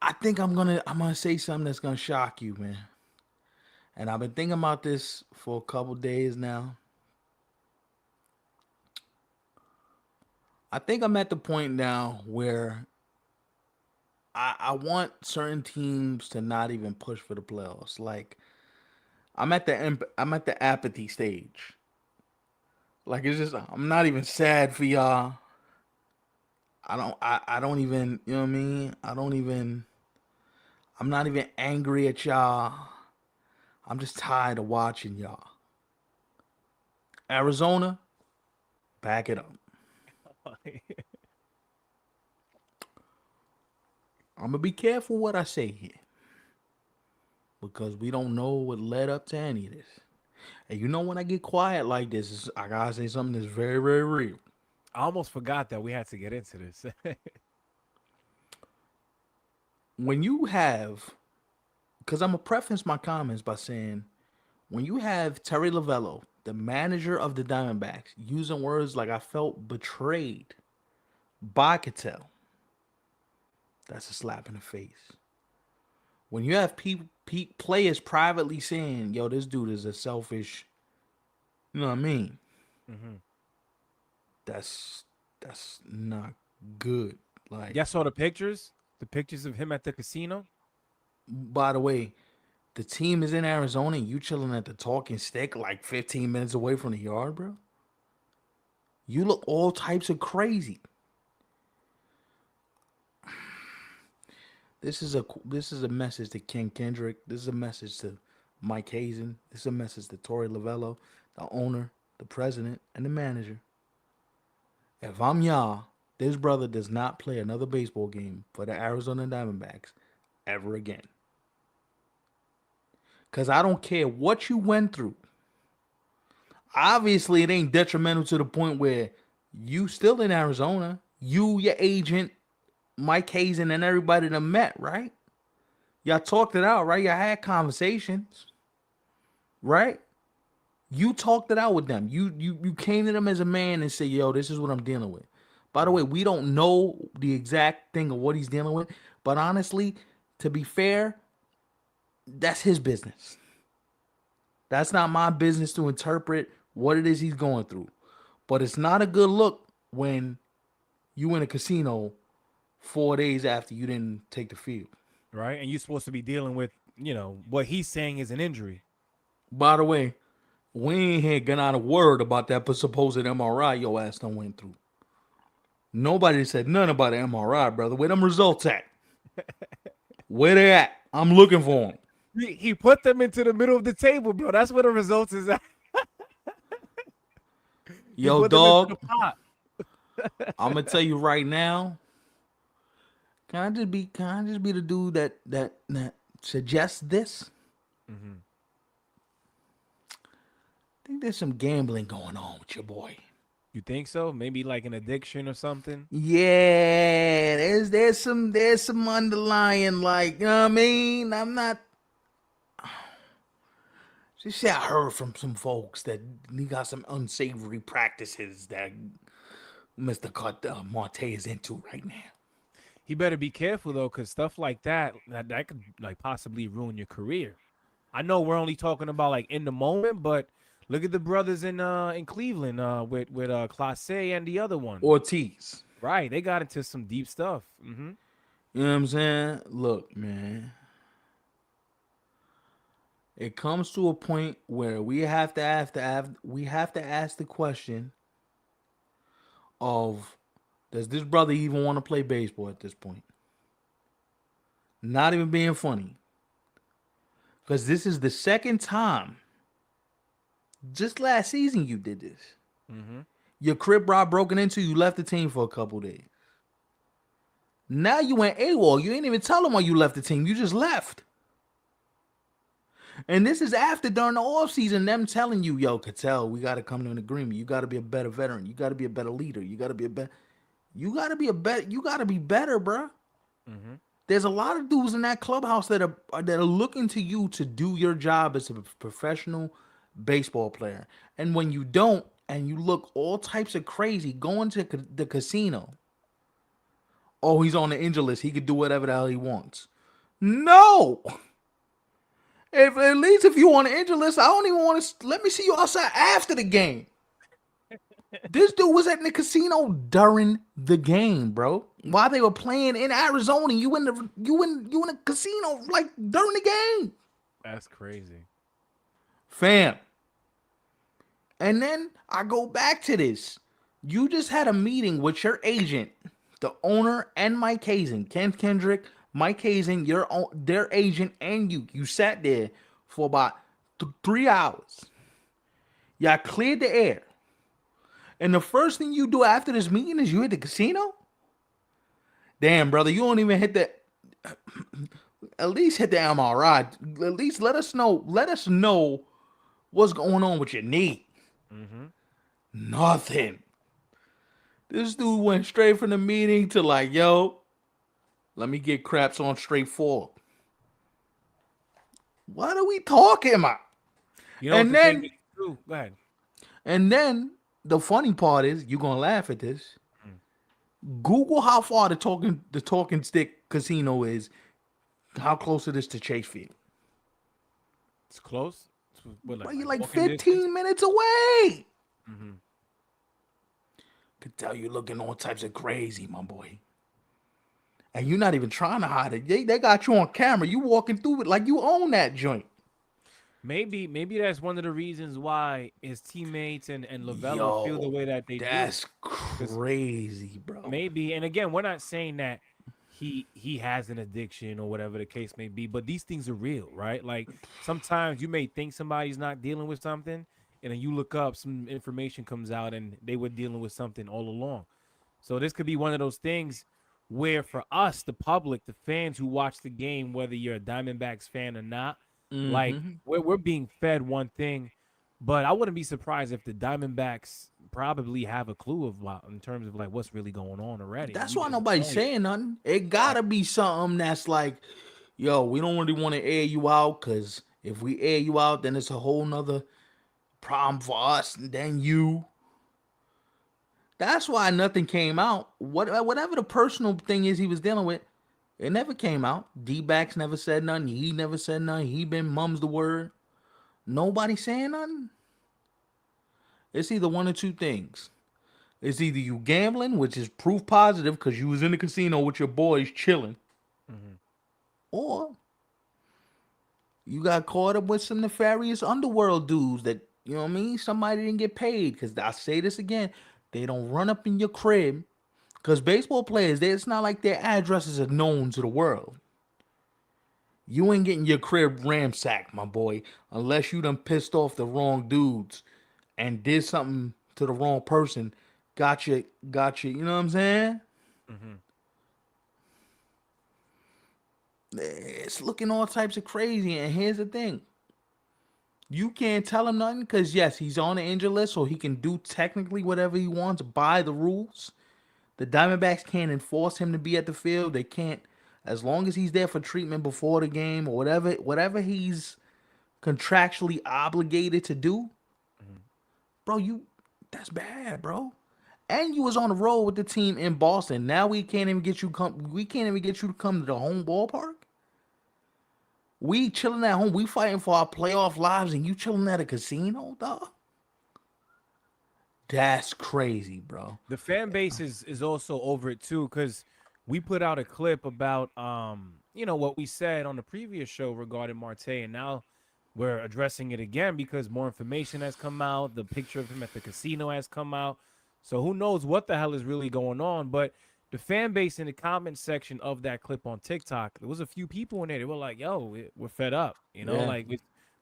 I think I'm gonna say something that's gonna shock you, man. And I've been thinking about this for a couple days now. I think I'm at the point now where I want certain teams to not even push for the playoffs. Like I'm at the apathy stage. Like it's just I'm not even sad for y'all. I don't even, you know what I mean? I'm not even angry at y'all. I'm just tired of watching y'all. Arizona, back it up. I'm gonna be careful what I say here because we don't know what led up to any of this. And you know when I get quiet like this, I gotta say something that's very, very real. I almost forgot that we had to get into this. When you have, because I'm gonna preface my comments by saying, when you have Terry Lavello, the manager of the Diamondbacks, using words like "I felt betrayed" by Ketel, that's a slap in the face. When you have players privately saying, "Yo, this dude is a selfish," you know what I mean? hmm That's that's not good. Like, Y'all saw the pictures of him at the casino. by the way, the team is in Arizona and you chilling at the talking stick like 15 minutes away from the yard, bro. You look all types of crazy. this is a message to Ken Kendrick. This is a message to Mike Hazen. This is a message to Torey Lavello, the owner, the president, and the manager. If I'm y'all, this brother does not play another baseball game for the Arizona Diamondbacks ever again. Cause I don't care what you went through. Obviously, it ain't detrimental to the point where you still in Arizona. You, your agent, Mike Hazen, and everybody that met, right? Y'all talked it out, right? Y'all had conversations, right? You talked it out with them. You came to them as a man and said, "Yo, this is what I'm dealing with." By the way, we don't know the exact thing of what he's dealing with, but honestly, to be fair, that's his business. That's not my business to interpret what it is he's going through. But it's not a good look when you in a casino 4 days after you didn't take the field. right? And you're supposed to be dealing with, what he's saying is an injury. By the way, we ain't here getting out a word about that supposed MRI your ass done went through. Nobody said nothing about the MRI, brother. Where them results at? Where they at? I'm looking for them. He put them into the middle of the table, bro. That's where the results is at. He Yo, put them into the dog, pot. I'm gonna tell you right now. Can I just be the dude that suggests this? Hmm. I think there's some gambling going on with your boy. You think so? Maybe like an addiction or something. Yeah, there's some underlying, like, you know what I mean? I'm not just say I heard from some folks that he got some unsavory practices that Mr. Marte is into right now. He better be careful though, because stuff like that could like possibly ruin your career. I know we're only talking about like in the moment, but look at the brothers in Cleveland with Classe and the other one. Ortiz. Right, they got into some deep stuff. Hmm. You know what I'm saying? Look, man. It comes to a point where we have to ask the question of, does this brother even want to play baseball at this point? Not even being funny. Because this is the second time. Just last season you did this. Hmm. Your crib rob broken into, you left the team for a couple days. Now you went AWOL. You ain't even tell them why you left the team. You just left. And this is after during the offseason, them telling you, yo, Ketel, we gotta come to an agreement. You gotta be a better veteran. You gotta be a better leader. You gotta be better, bruh. Hmm. There's a lot of dudes in that clubhouse that are looking to you to do your job as a professional baseball player. And when you don't, and you look all types of crazy going to the casino, oh, he's on the injury list. He could do whatever the hell he wants. No. If at least if you on the injury list, I don't even want to let me see you outside after the game. This dude was at the casino during the game, bro. While they were playing in Arizona, you in the casino like during the game, That's crazy. fam. And then I go back to this. You just had a meeting with your agent, the owner, and Mike Hazen, Ken Kendrick, Mike Hazen, their agent, and you. You sat there for about 3 hours. Y'all cleared the air. And the first thing you do after this meeting is you hit the casino? Damn, brother, you don't even hit the at least hit the MRI. At least let us know. Let us know what's going on with your knee. Hmm. Nothing. This dude went straight from the meeting to like, yo, let me get craps on straight forward. What are we talking about? You know what And the thing then is too? Go ahead. and then the funny part is you're gonna laugh at this. Mm. Google how far the talking stick casino is, how close it is to Chase Field. It's close. It's what, Bro, you're like like walking distance? 15 minutes away. Hmm. Could tell you looking all types of crazy, my boy. And you're not even trying to hide it. They got you on camera. You walking through it like you own that joint. Maybe that's one of the reasons why his teammates and Lavella feel the Yo, way that they do. that's Because crazy, bro. maybe, and again, we're not saying that he has an addiction or whatever the case may be. But these things are real, right? Like sometimes you may think somebody's not dealing with something, and then you look up, some information comes out, and they were dealing with something all along. So this could be one of those things where for us, the public, the fans who watch the game, whether you're a Diamondbacks fan or not, like Mm-hmm. we're being fed one thing, but I wouldn't be surprised if the Diamondbacks probably have a clue of what, in terms of like what's really going on already, and That's we why just don't nobody's know yet. saying nothing. It Right. gotta be something that's like, yo, we don't really want to air you out because if we air you out, then it's a whole nother problem for us and then you. That's why nothing came out. Whatever the personal thing is he was dealing with, it never came out. D-backs never said nothing. He never said nothing. He been mums the word. Nobody saying nothing. It's either one or two things. It's either you gambling, which is proof positive because you was in the casino with your boys chilling, Hmm. or you got caught up with some nefarious underworld dudes that, you know what I mean? Somebody didn't get paid. Because I say this again, they don't run up in your crib. Because baseball players, it's not like their addresses are known to the world. You ain't getting your crib ransacked, my boy, unless you done pissed off the wrong dudes and did something to the wrong person. Got you, you know what I'm saying? Hmm. It's looking all types of crazy. And here's the thing, you can't tell him nothing because, yes, he's on the injured list, so he can do technically whatever he wants by the rules. The Diamondbacks can't enforce him to be at the field. They can't, as long as he's there for treatment before the game or whatever he's contractually obligated to do, Hmm. bro. That's bad, bro. And you was on the road with the team in Boston. Now we can't even get you come. We can't even get you to come to the home ballpark. We chilling at home. We fighting for our playoff lives, and you chilling at a casino, dog. That's crazy, bro. The fan base is also over it too, because we put out a clip about what we said on the previous show regarding Marte, and now we're addressing it again because more information has come out. The picture of him at the casino has come out. So who knows what the hell is really going on? But the fan base in the comment section of that clip on TikTok, there was a few people in there. They were like, "Yo, we're fed up," Yeah, like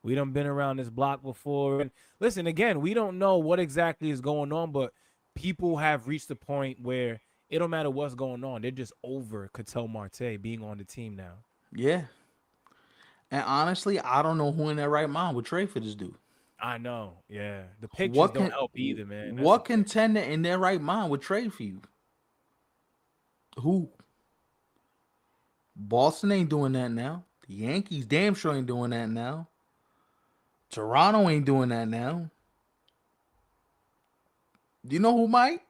we done been around this block before. And listen, again, we don't know what exactly is going on, but people have reached the point where it don't matter what's going on. They're just over Ketel Marte being on the team now. yeah. And honestly, I don't know who in their right mind would trade for this dude. I know. Yeah. The pictures What don't can help either, man. That's the what thing. contender in their right mind would trade for you? Who? Boston ain't doing that now. The Yankees damn sure ain't doing that now. Toronto ain't doing that now. Do you know who might?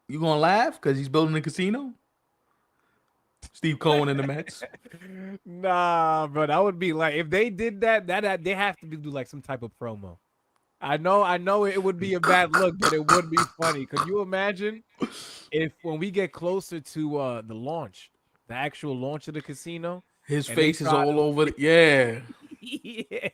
You gonna laugh because he's building a casino? Steve Cohen and the Mets. Nah, bro. That would be like if they did that they have to do like some type of promo. I know it would be a bad look, but it would be funny. Could you imagine if when we get closer to the launch, the actual launch of the casino, His and they face is try all to over. Yeah. yeah.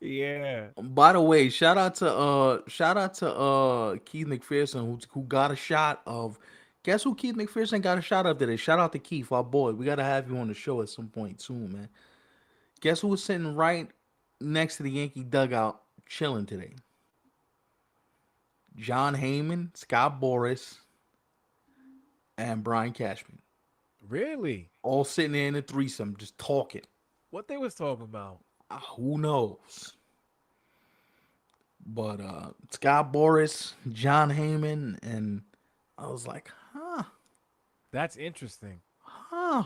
Yeah. By the way, shout out to Keith McPherson who got a shot of. Guess who Keith McPherson got a shot of today? Shout out to Keith, our boy. We gotta have you on the show at some point soon, man. Guess who was sitting right next to the Yankee dugout chilling today? John Heyman, Scott Boras, and Brian Cashman. Really? All sitting there in a threesome, just talking. What they was talking about? Who knows? But Scott Boras, John Heyman, and I was like, That's interesting. huh.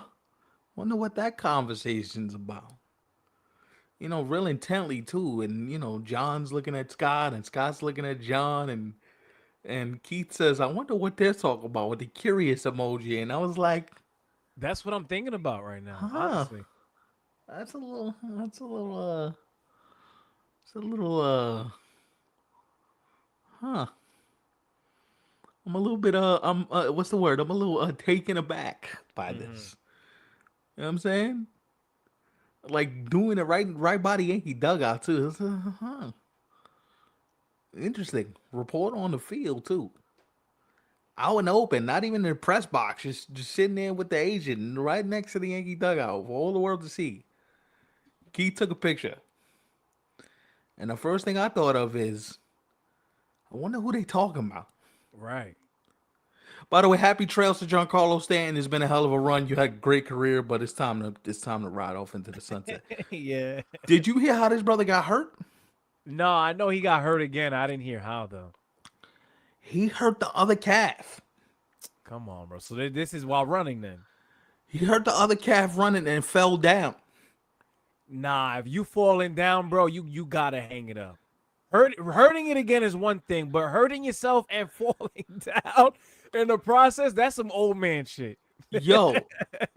Wonder what that conversation's about. Real intently too. And John's looking at Scott, and Scott's looking at John, and Keith says, "I wonder what they're talking about," with the curious emoji. And I was like, That's what I'm thinking about right now, huh. honestly. That's a little, huh. I'm a little bit, what's the word? I'm a little taken aback by Hmm. this. You know what I'm saying? Like doing it right by the Yankee dugout too. It's, huh. Interesting. Report on the field too. out and open, not even in the press box, just sitting there with the agent right next to the Yankee dugout for all the world to see. Keith took a picture, and the first thing I thought of is, I wonder who they talking about. Right. By the way, happy trails to Giancarlo Stanton. It's been a hell of a run. You had a great career, but it's time to ride off into the sunset. Yeah. Did you hear how this brother got hurt? No, I know he got hurt again. I didn't hear how though. He hurt the other calf. Come on, bro. So this is while running then. He hurt the other calf running and fell down. Nah, if you falling down, bro, you gotta hang it up. Hurting it again is one thing, but hurting yourself and falling down in the process, that's some old man shit. Yo,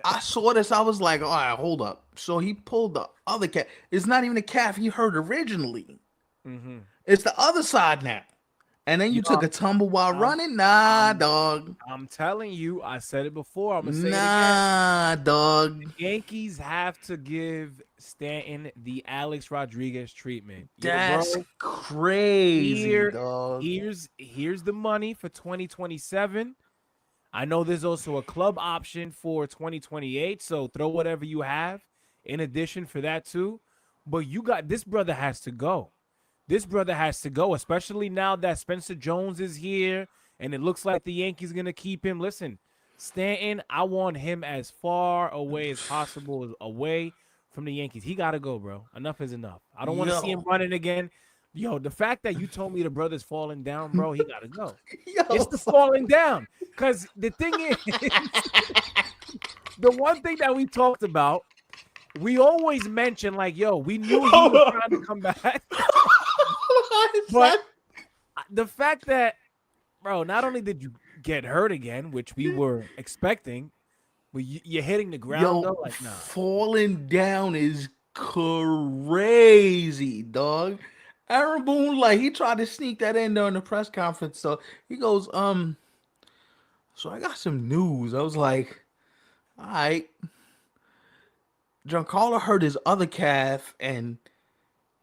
I saw this. I was like, all right, hold up. So he pulled the other calf. It's not even the calf he hurt originally. Mm-hmm. It's the other side now. And then you Yo, took a tumble while I'm, running? Nah, I'm, dog. I'm telling you, I said it before. I'm gonna say it again. Nah, dog. Yankees have to give Stanton the Alex Rodriguez treatment. Yo, That's bro, crazy, here, dog. here's the money for 2027. I know there's also a club option for 2028, so throw whatever you have in addition for that too. But you got this brother has to go. This brother has to go, especially now that Spencer Jones is here and it looks like the Yankees gonna keep him. Listen, Stanton, I want him as far away as possible, away from the Yankees. He gotta go, bro. Enough is enough. I don't want to see him Yo, running again. Yo, the fact that you told me the brother's falling down, bro, he gotta go. It's yo. the falling down. Because the thing is, the one thing that we talked about, we always mention, like, yo, we knew he Hold was on. trying to come back. Son. But the fact that, bro, not only did you get hurt again, which we were expecting, but you're hitting the ground, Yo, though, like, nah. falling down is crazy, dog. Aaron Boone, like he tried to sneak that in during the press conference. So he goes, so I got some news. I was like, all right. Giancarlo hurt his other calf, and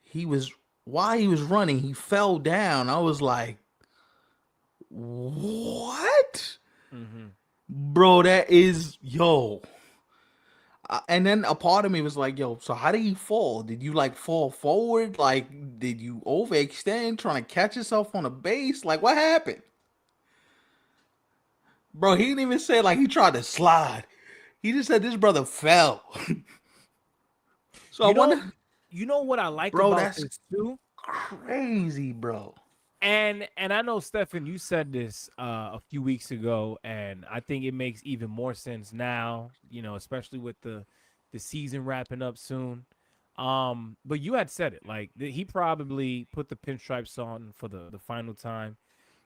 he was while he was running, he fell down. I was like, what? Mm-hmm. Bro, that is yo. And then a part of me was like, yo, so how did you fall? Did you like fall forward? Like, did you overextend trying to catch yourself on a base? Like, what happened? Bro, he didn't even say like he tried to slide. He just said this brother fell. So I You know, wonder, you know what I like bro, about that's this too? crazy, bro. And I know, Stefan, you said this a few weeks ago, and I think it makes even more sense now, especially with the season wrapping up soon. But you had said it, like he probably put the pinstripes on for the final time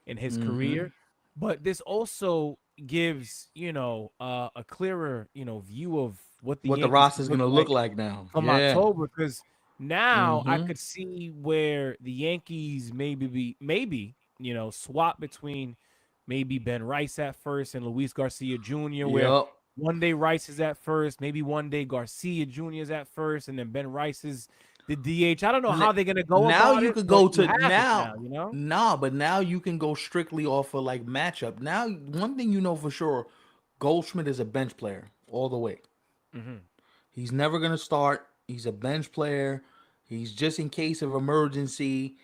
in his Mm-hmm. career. But this also gives, a clearer, view of what the What the Yankees roster's can look gonna look like like now. from Yeah. October, because now I Mm-hmm. could see where the Yankees maybe swap between maybe Ben Rice at first and Luis Garcia Jr., where Yup. one day Rice is at first, maybe one day Garcia Jr. is at first, and then Ben Rice is the DH. I don't know N- how they're gonna go Now about you it, could but go you to have it now. now. Nah, but now you can go strictly off of like matchup. Now, one thing you know for sure, Goldschmidt is a bench player all the way. Hmm. He's never gonna start. He's a bench player. He's just in case of emergency.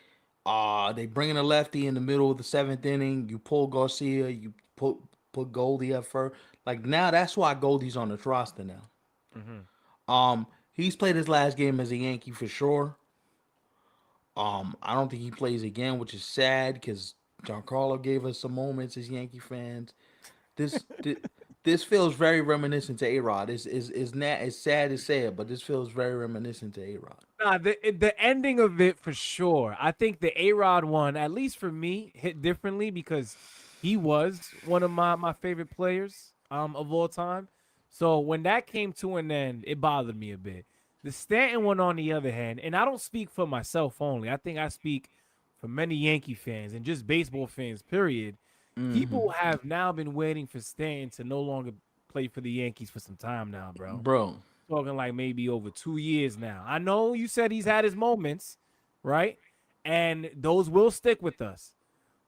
They bring in a lefty in the middle of the seventh inning. You pull Garcia. You put Goldie up first. Like now, that's why Goldie's on the roster now. Hmm. He's played his last game as a Yankee for sure. I don't think he plays again, which is sad because Giancarlo gave us some moments as Yankee fans. This thi- this feels very reminiscent to A Rod. It's sad to say it, but this feels very reminiscent to A Rod. Nah, the ending of it for sure. I think the A-Rod one, at least for me, hit differently because he was one of my favorite players of all time. So when that came to an end, it bothered me a bit. The Stanton one, on the other hand, and I don't speak for myself only. I think I speak for many Yankee fans and just baseball fans, period. People have now been waiting for Stanton to no longer play for the Yankees for some time now, bro. Bro, Talking like maybe over 2 years now. I know you said he's had his moments, right? And those will stick with us.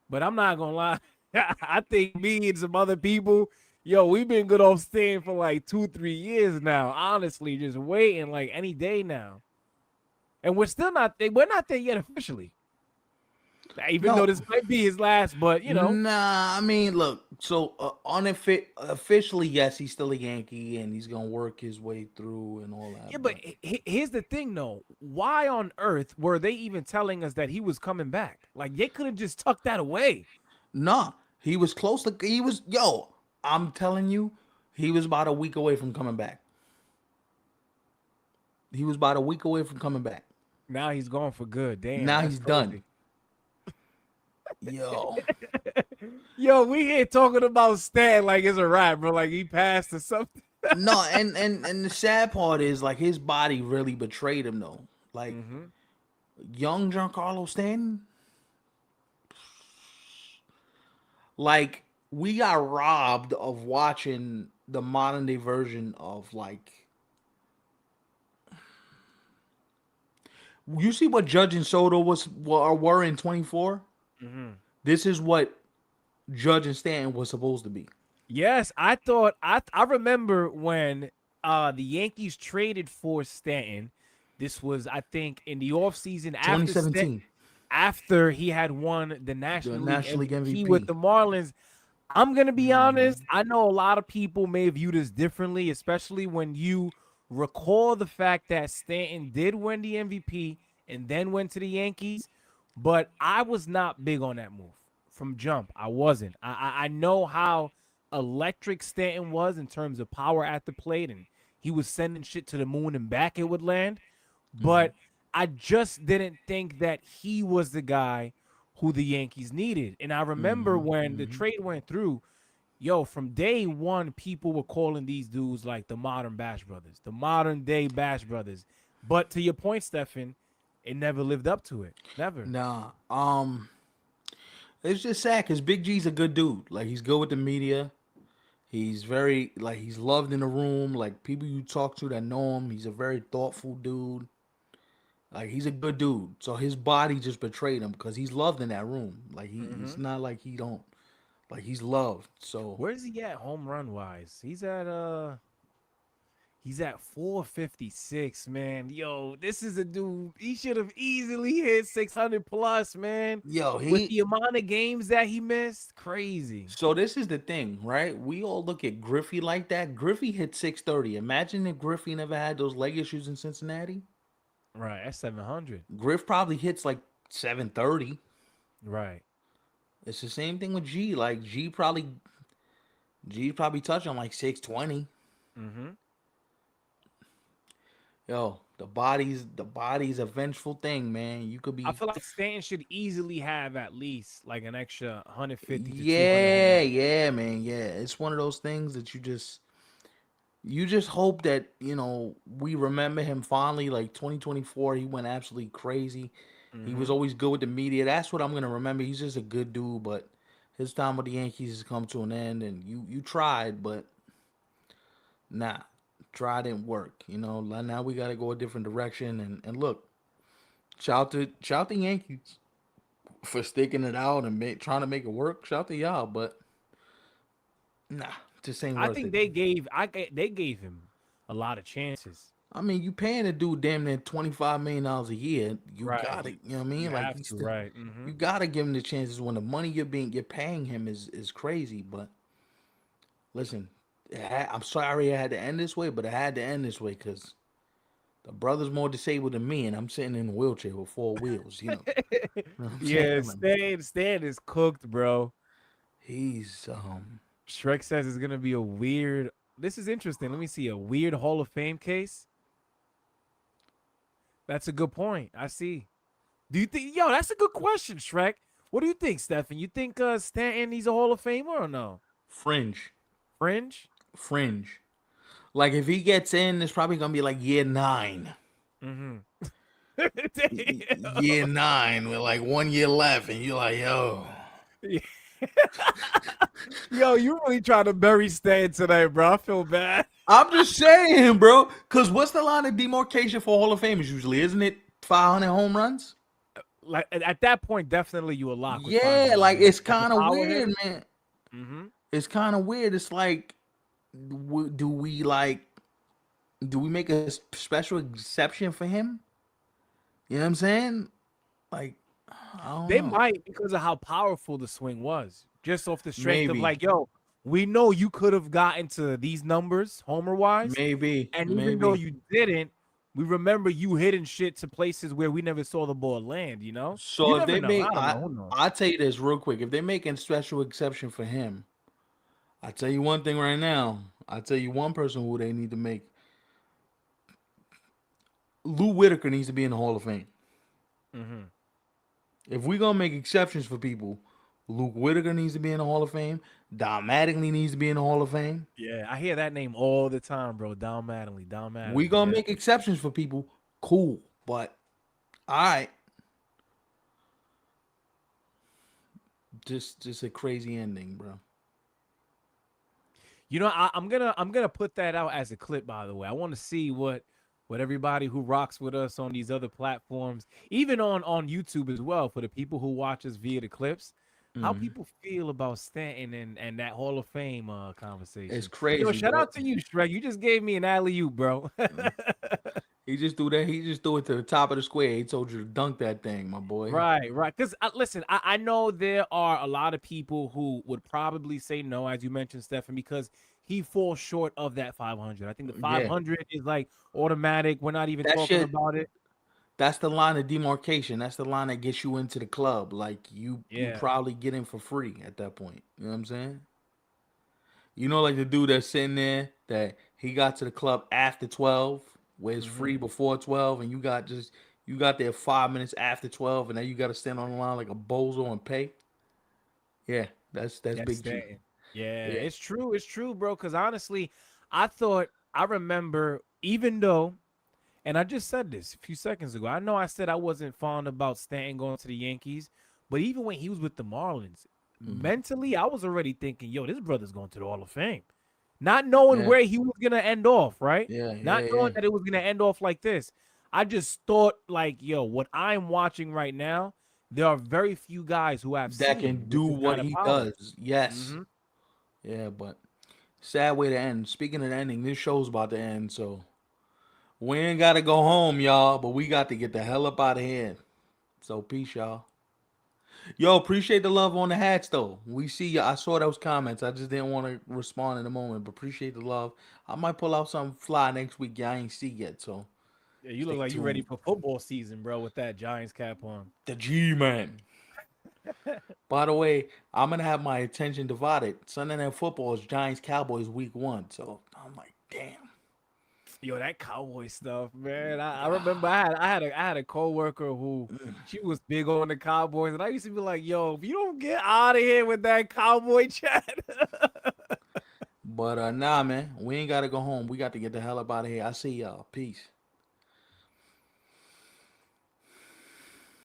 But I'm not gonna lie. I think me and some other people, yo, we've been good off Stan for like 2, 3 years now. Honestly, just waiting like any day now, and we're still not. We're not there yet officially. Even though No, this might be his last, but nah. I mean, look. So officially, yes, he's still a Yankee, and he's gonna work his way through and all yeah. that. But But here's the thing, though. Why on earth were they even telling us that he was coming back? Like they could have just tucked that away. nah, he was close to. He was yo. I'm telling you, he was about a week away from coming back. He was about a week away from coming back. Now he's gone for good. Damn, Now that's he's done. crazy. Yo, Yo, we here talking about Stan like it's a rap, bro. Like he passed or something. no, and the sad part is like his body really betrayed him though. Like Mm-hmm. young Giancarlo Stanton, like we got robbed of watching the modern day version of like you see what Judge and Soto were in 24. Mm-hmm. This is what Judge and Stanton was supposed to be. Yes, I thought I remember when the Yankees traded for Stanton. This was, I think, in the offseason2017, after he had won the the National League National League MVP with MVP. the Marlins. I'm gonna be honest. I know a lot of people may view this differently, especially when you recall the fact that Stanton did win the MVP and then went to the Yankees. But I was not big on that move from jump. I wasn't. I know how electric Stanton was in terms of power at the plate, and he was sending shit to the moon and back. It would land, but I just didn't think that he was the guy who the Yankees needed. And I remember when the trade went through, yo, from day one, people were calling these dudes like the modern Bash Brothers, the modern day Bash Brothers. But to your point, Stefan, it never lived up to it. Never. Nah, it's just sad because Big G's a good dude. Like he's good with the media. He's very like he's loved in the room. Like people you talk to that know him, he's a very thoughtful dude. Like he's a good dude. So his body just betrayed him because he's loved in that room. Like it's Hmm. not like he don't like he's loved. So Where's he at home run wise? He's at 456, man. Yo, this is a dude. He should have easily hit 600 plus, man. yo, With he the amount of games that he missed, crazy. so this is the thing, right? We all look at Griffey like that. Griffey hit 630. Imagine if Griffey never had those leg issues in Cincinnati. Right, that's 700. Griff probably hits like 730. Right. It's the same thing with G. Like G probably touched on like 620. Mm-hmm. Yo, the body's a vengeful thing, man. You could I be feel like Stanton should easily have at least like an extra 150 to 200 home yeah, runs. yeah, man, yeah. It's one of those things that you just hope that, we remember him fondly like 2024 he went absolutely crazy. He was Mm-hmm. always good with the media. That's what I'm going to remember. He's just a good dude, but his time with the Yankees has come to an end and you tried, but nah, try didn't work. Now we got to go a different direction. And look, shout the Yankees for sticking it out and trying to make it work. Shout to y'all, but nah, just ain't I worth think it. they gave him a lot of chances. I mean, you paying a dude damn near $25 million a year. You Right. gotta, you know what I You mean? Like have to, right. Mm-hmm. you gotta give him the chances when the money you're paying him is crazy. But listen, I'm sorry it had to end this way, but it had to end this way because the brother's more disabled than me, and I'm sitting in a wheelchair with four wheels. You know what I'm Yeah, saying? Like, Stan is cooked, bro. he's Shrek says it's gonna be a weird. This is interesting. Let me see a weird Hall of Fame case. That's a good point. I see. Do you think? Yo, that's a good question, Shrek. What do you think, Stefan? You think Stanton he's a Hall of Famer or no? fringe, Fringe. fringe. Like if he gets in, it's probably gonna be like year nine. Mm-hmm. Year nine with like 1 year left, and you're like, yo. Damn. Yo, you really trying to bury Stan tonight, bro. I feel bad. I'm just saying, bro. Because what's the line of demarcation for Hall of Famers usually? Isn't it 500 home runs? like at that point, definitely you a lock with Yeah, 500, like man. it's As a kind of power weird, hitter. man. Mm-hmm. It's kind of weird. It's like, do we like, do we make a special exception for him? You know what I'm saying? Like, I don't They know. might because of how powerful the swing was. Just off the strength of Maybe, like, yo, we know you could have gotten to these numbers homer wise, maybe, and even though maybe. you didn't, we remember you hitting shit to places where we never saw the ball land. You know, you So if never they know. make, I don't know. Who knows? I tell you this real quick. If they making special exception for him, I tell you one thing right now. I tell you one person who they need to make. Lou Whitaker needs to be in the Hall of Fame. Mm-hmm. If we gonna make exceptions for people, Luke Whitaker needs to be in the Hall of Fame. Don Mattingly needs to be in the Hall of Fame. Yeah, I hear that name all the time, bro. Don We Mattingly. gonna Yeah. make exceptions for people, cool. But all right, just a crazy ending, bro. You know, I'm gonna put that out as a clip. By the way, I want to see what everybody who rocks with us on these other platforms, even on YouTube as well, for the people who watch us via the clips, how people feel about Stanton and that Hall of Fame It's conversation. Yo, crazy, shout bro. out to you, Shrek. You just gave me an alley oop, bro. He just threw that. He just threw it to the top of the square. He told you to dunk that thing, my boy. Right, right. Because listen, I know there are a lot of people who would probably say no, as you mentioned, Stefan, because he falls short of that 500. I think the Yeah, 500 is like automatic. We're not even that talking shit. about it. That's the line of demarcation. That's the line that gets you into the club. Like you Yeah. probably get in for free at that point. You know what I'm saying? You know, like the dude that's sitting there that he got to the club after 12, where it's Hmm. free before 12, and you got there 5 minutes after 12, and then you got to stand on the line like a bozo and pay. Yeah, that's That's Big G. Stanton. Yeah, Yeah. it's true. It's true, bro. Because honestly, I remember, even though, and I just said this a few seconds ago. I know I said I wasn't fond about Stanton going to the Yankees, but even when he was with the Marlins, mentally, I was already thinking, yo, this brother's going to the Hall of Fame. Not knowing Yeah. where he was going to end off, right? Yeah. Not Yeah. knowing Yeah. that it was going to end off like this. I just thought, like, yo, what I'm watching right now, there are very few guys who I've That seen can with do this what kind of he power. does. Yes. Hmm. Yeah, but sad way to end. Speaking of the ending, this show's about to end, so we ain't gotta go home, y'all, but we got to get the hell up out of here. So peace, y'all. Yo, appreciate the love on the hats though. We see you. I saw those comments. I just didn't want to respond in the moment, but appreciate the love. I might pull out something fly next week. I ain't see yet, so Yeah, you look stay like you ready tuned. for football season, bro, with that Giants cap on. The G man. By the way, I'm gonna have my attention divided. Sunday Night Football is Giants Cowboys week 1, so I'm like, damn. Yo, that cowboy stuff, man. I remember I had a coworker who she was big on the Cowboys, and I used to be like, yo, if you don't get out of here with that cowboy chat. But nah, man, we ain't gotta go home. We got to get the hell up out of here. I see y'all. Peace.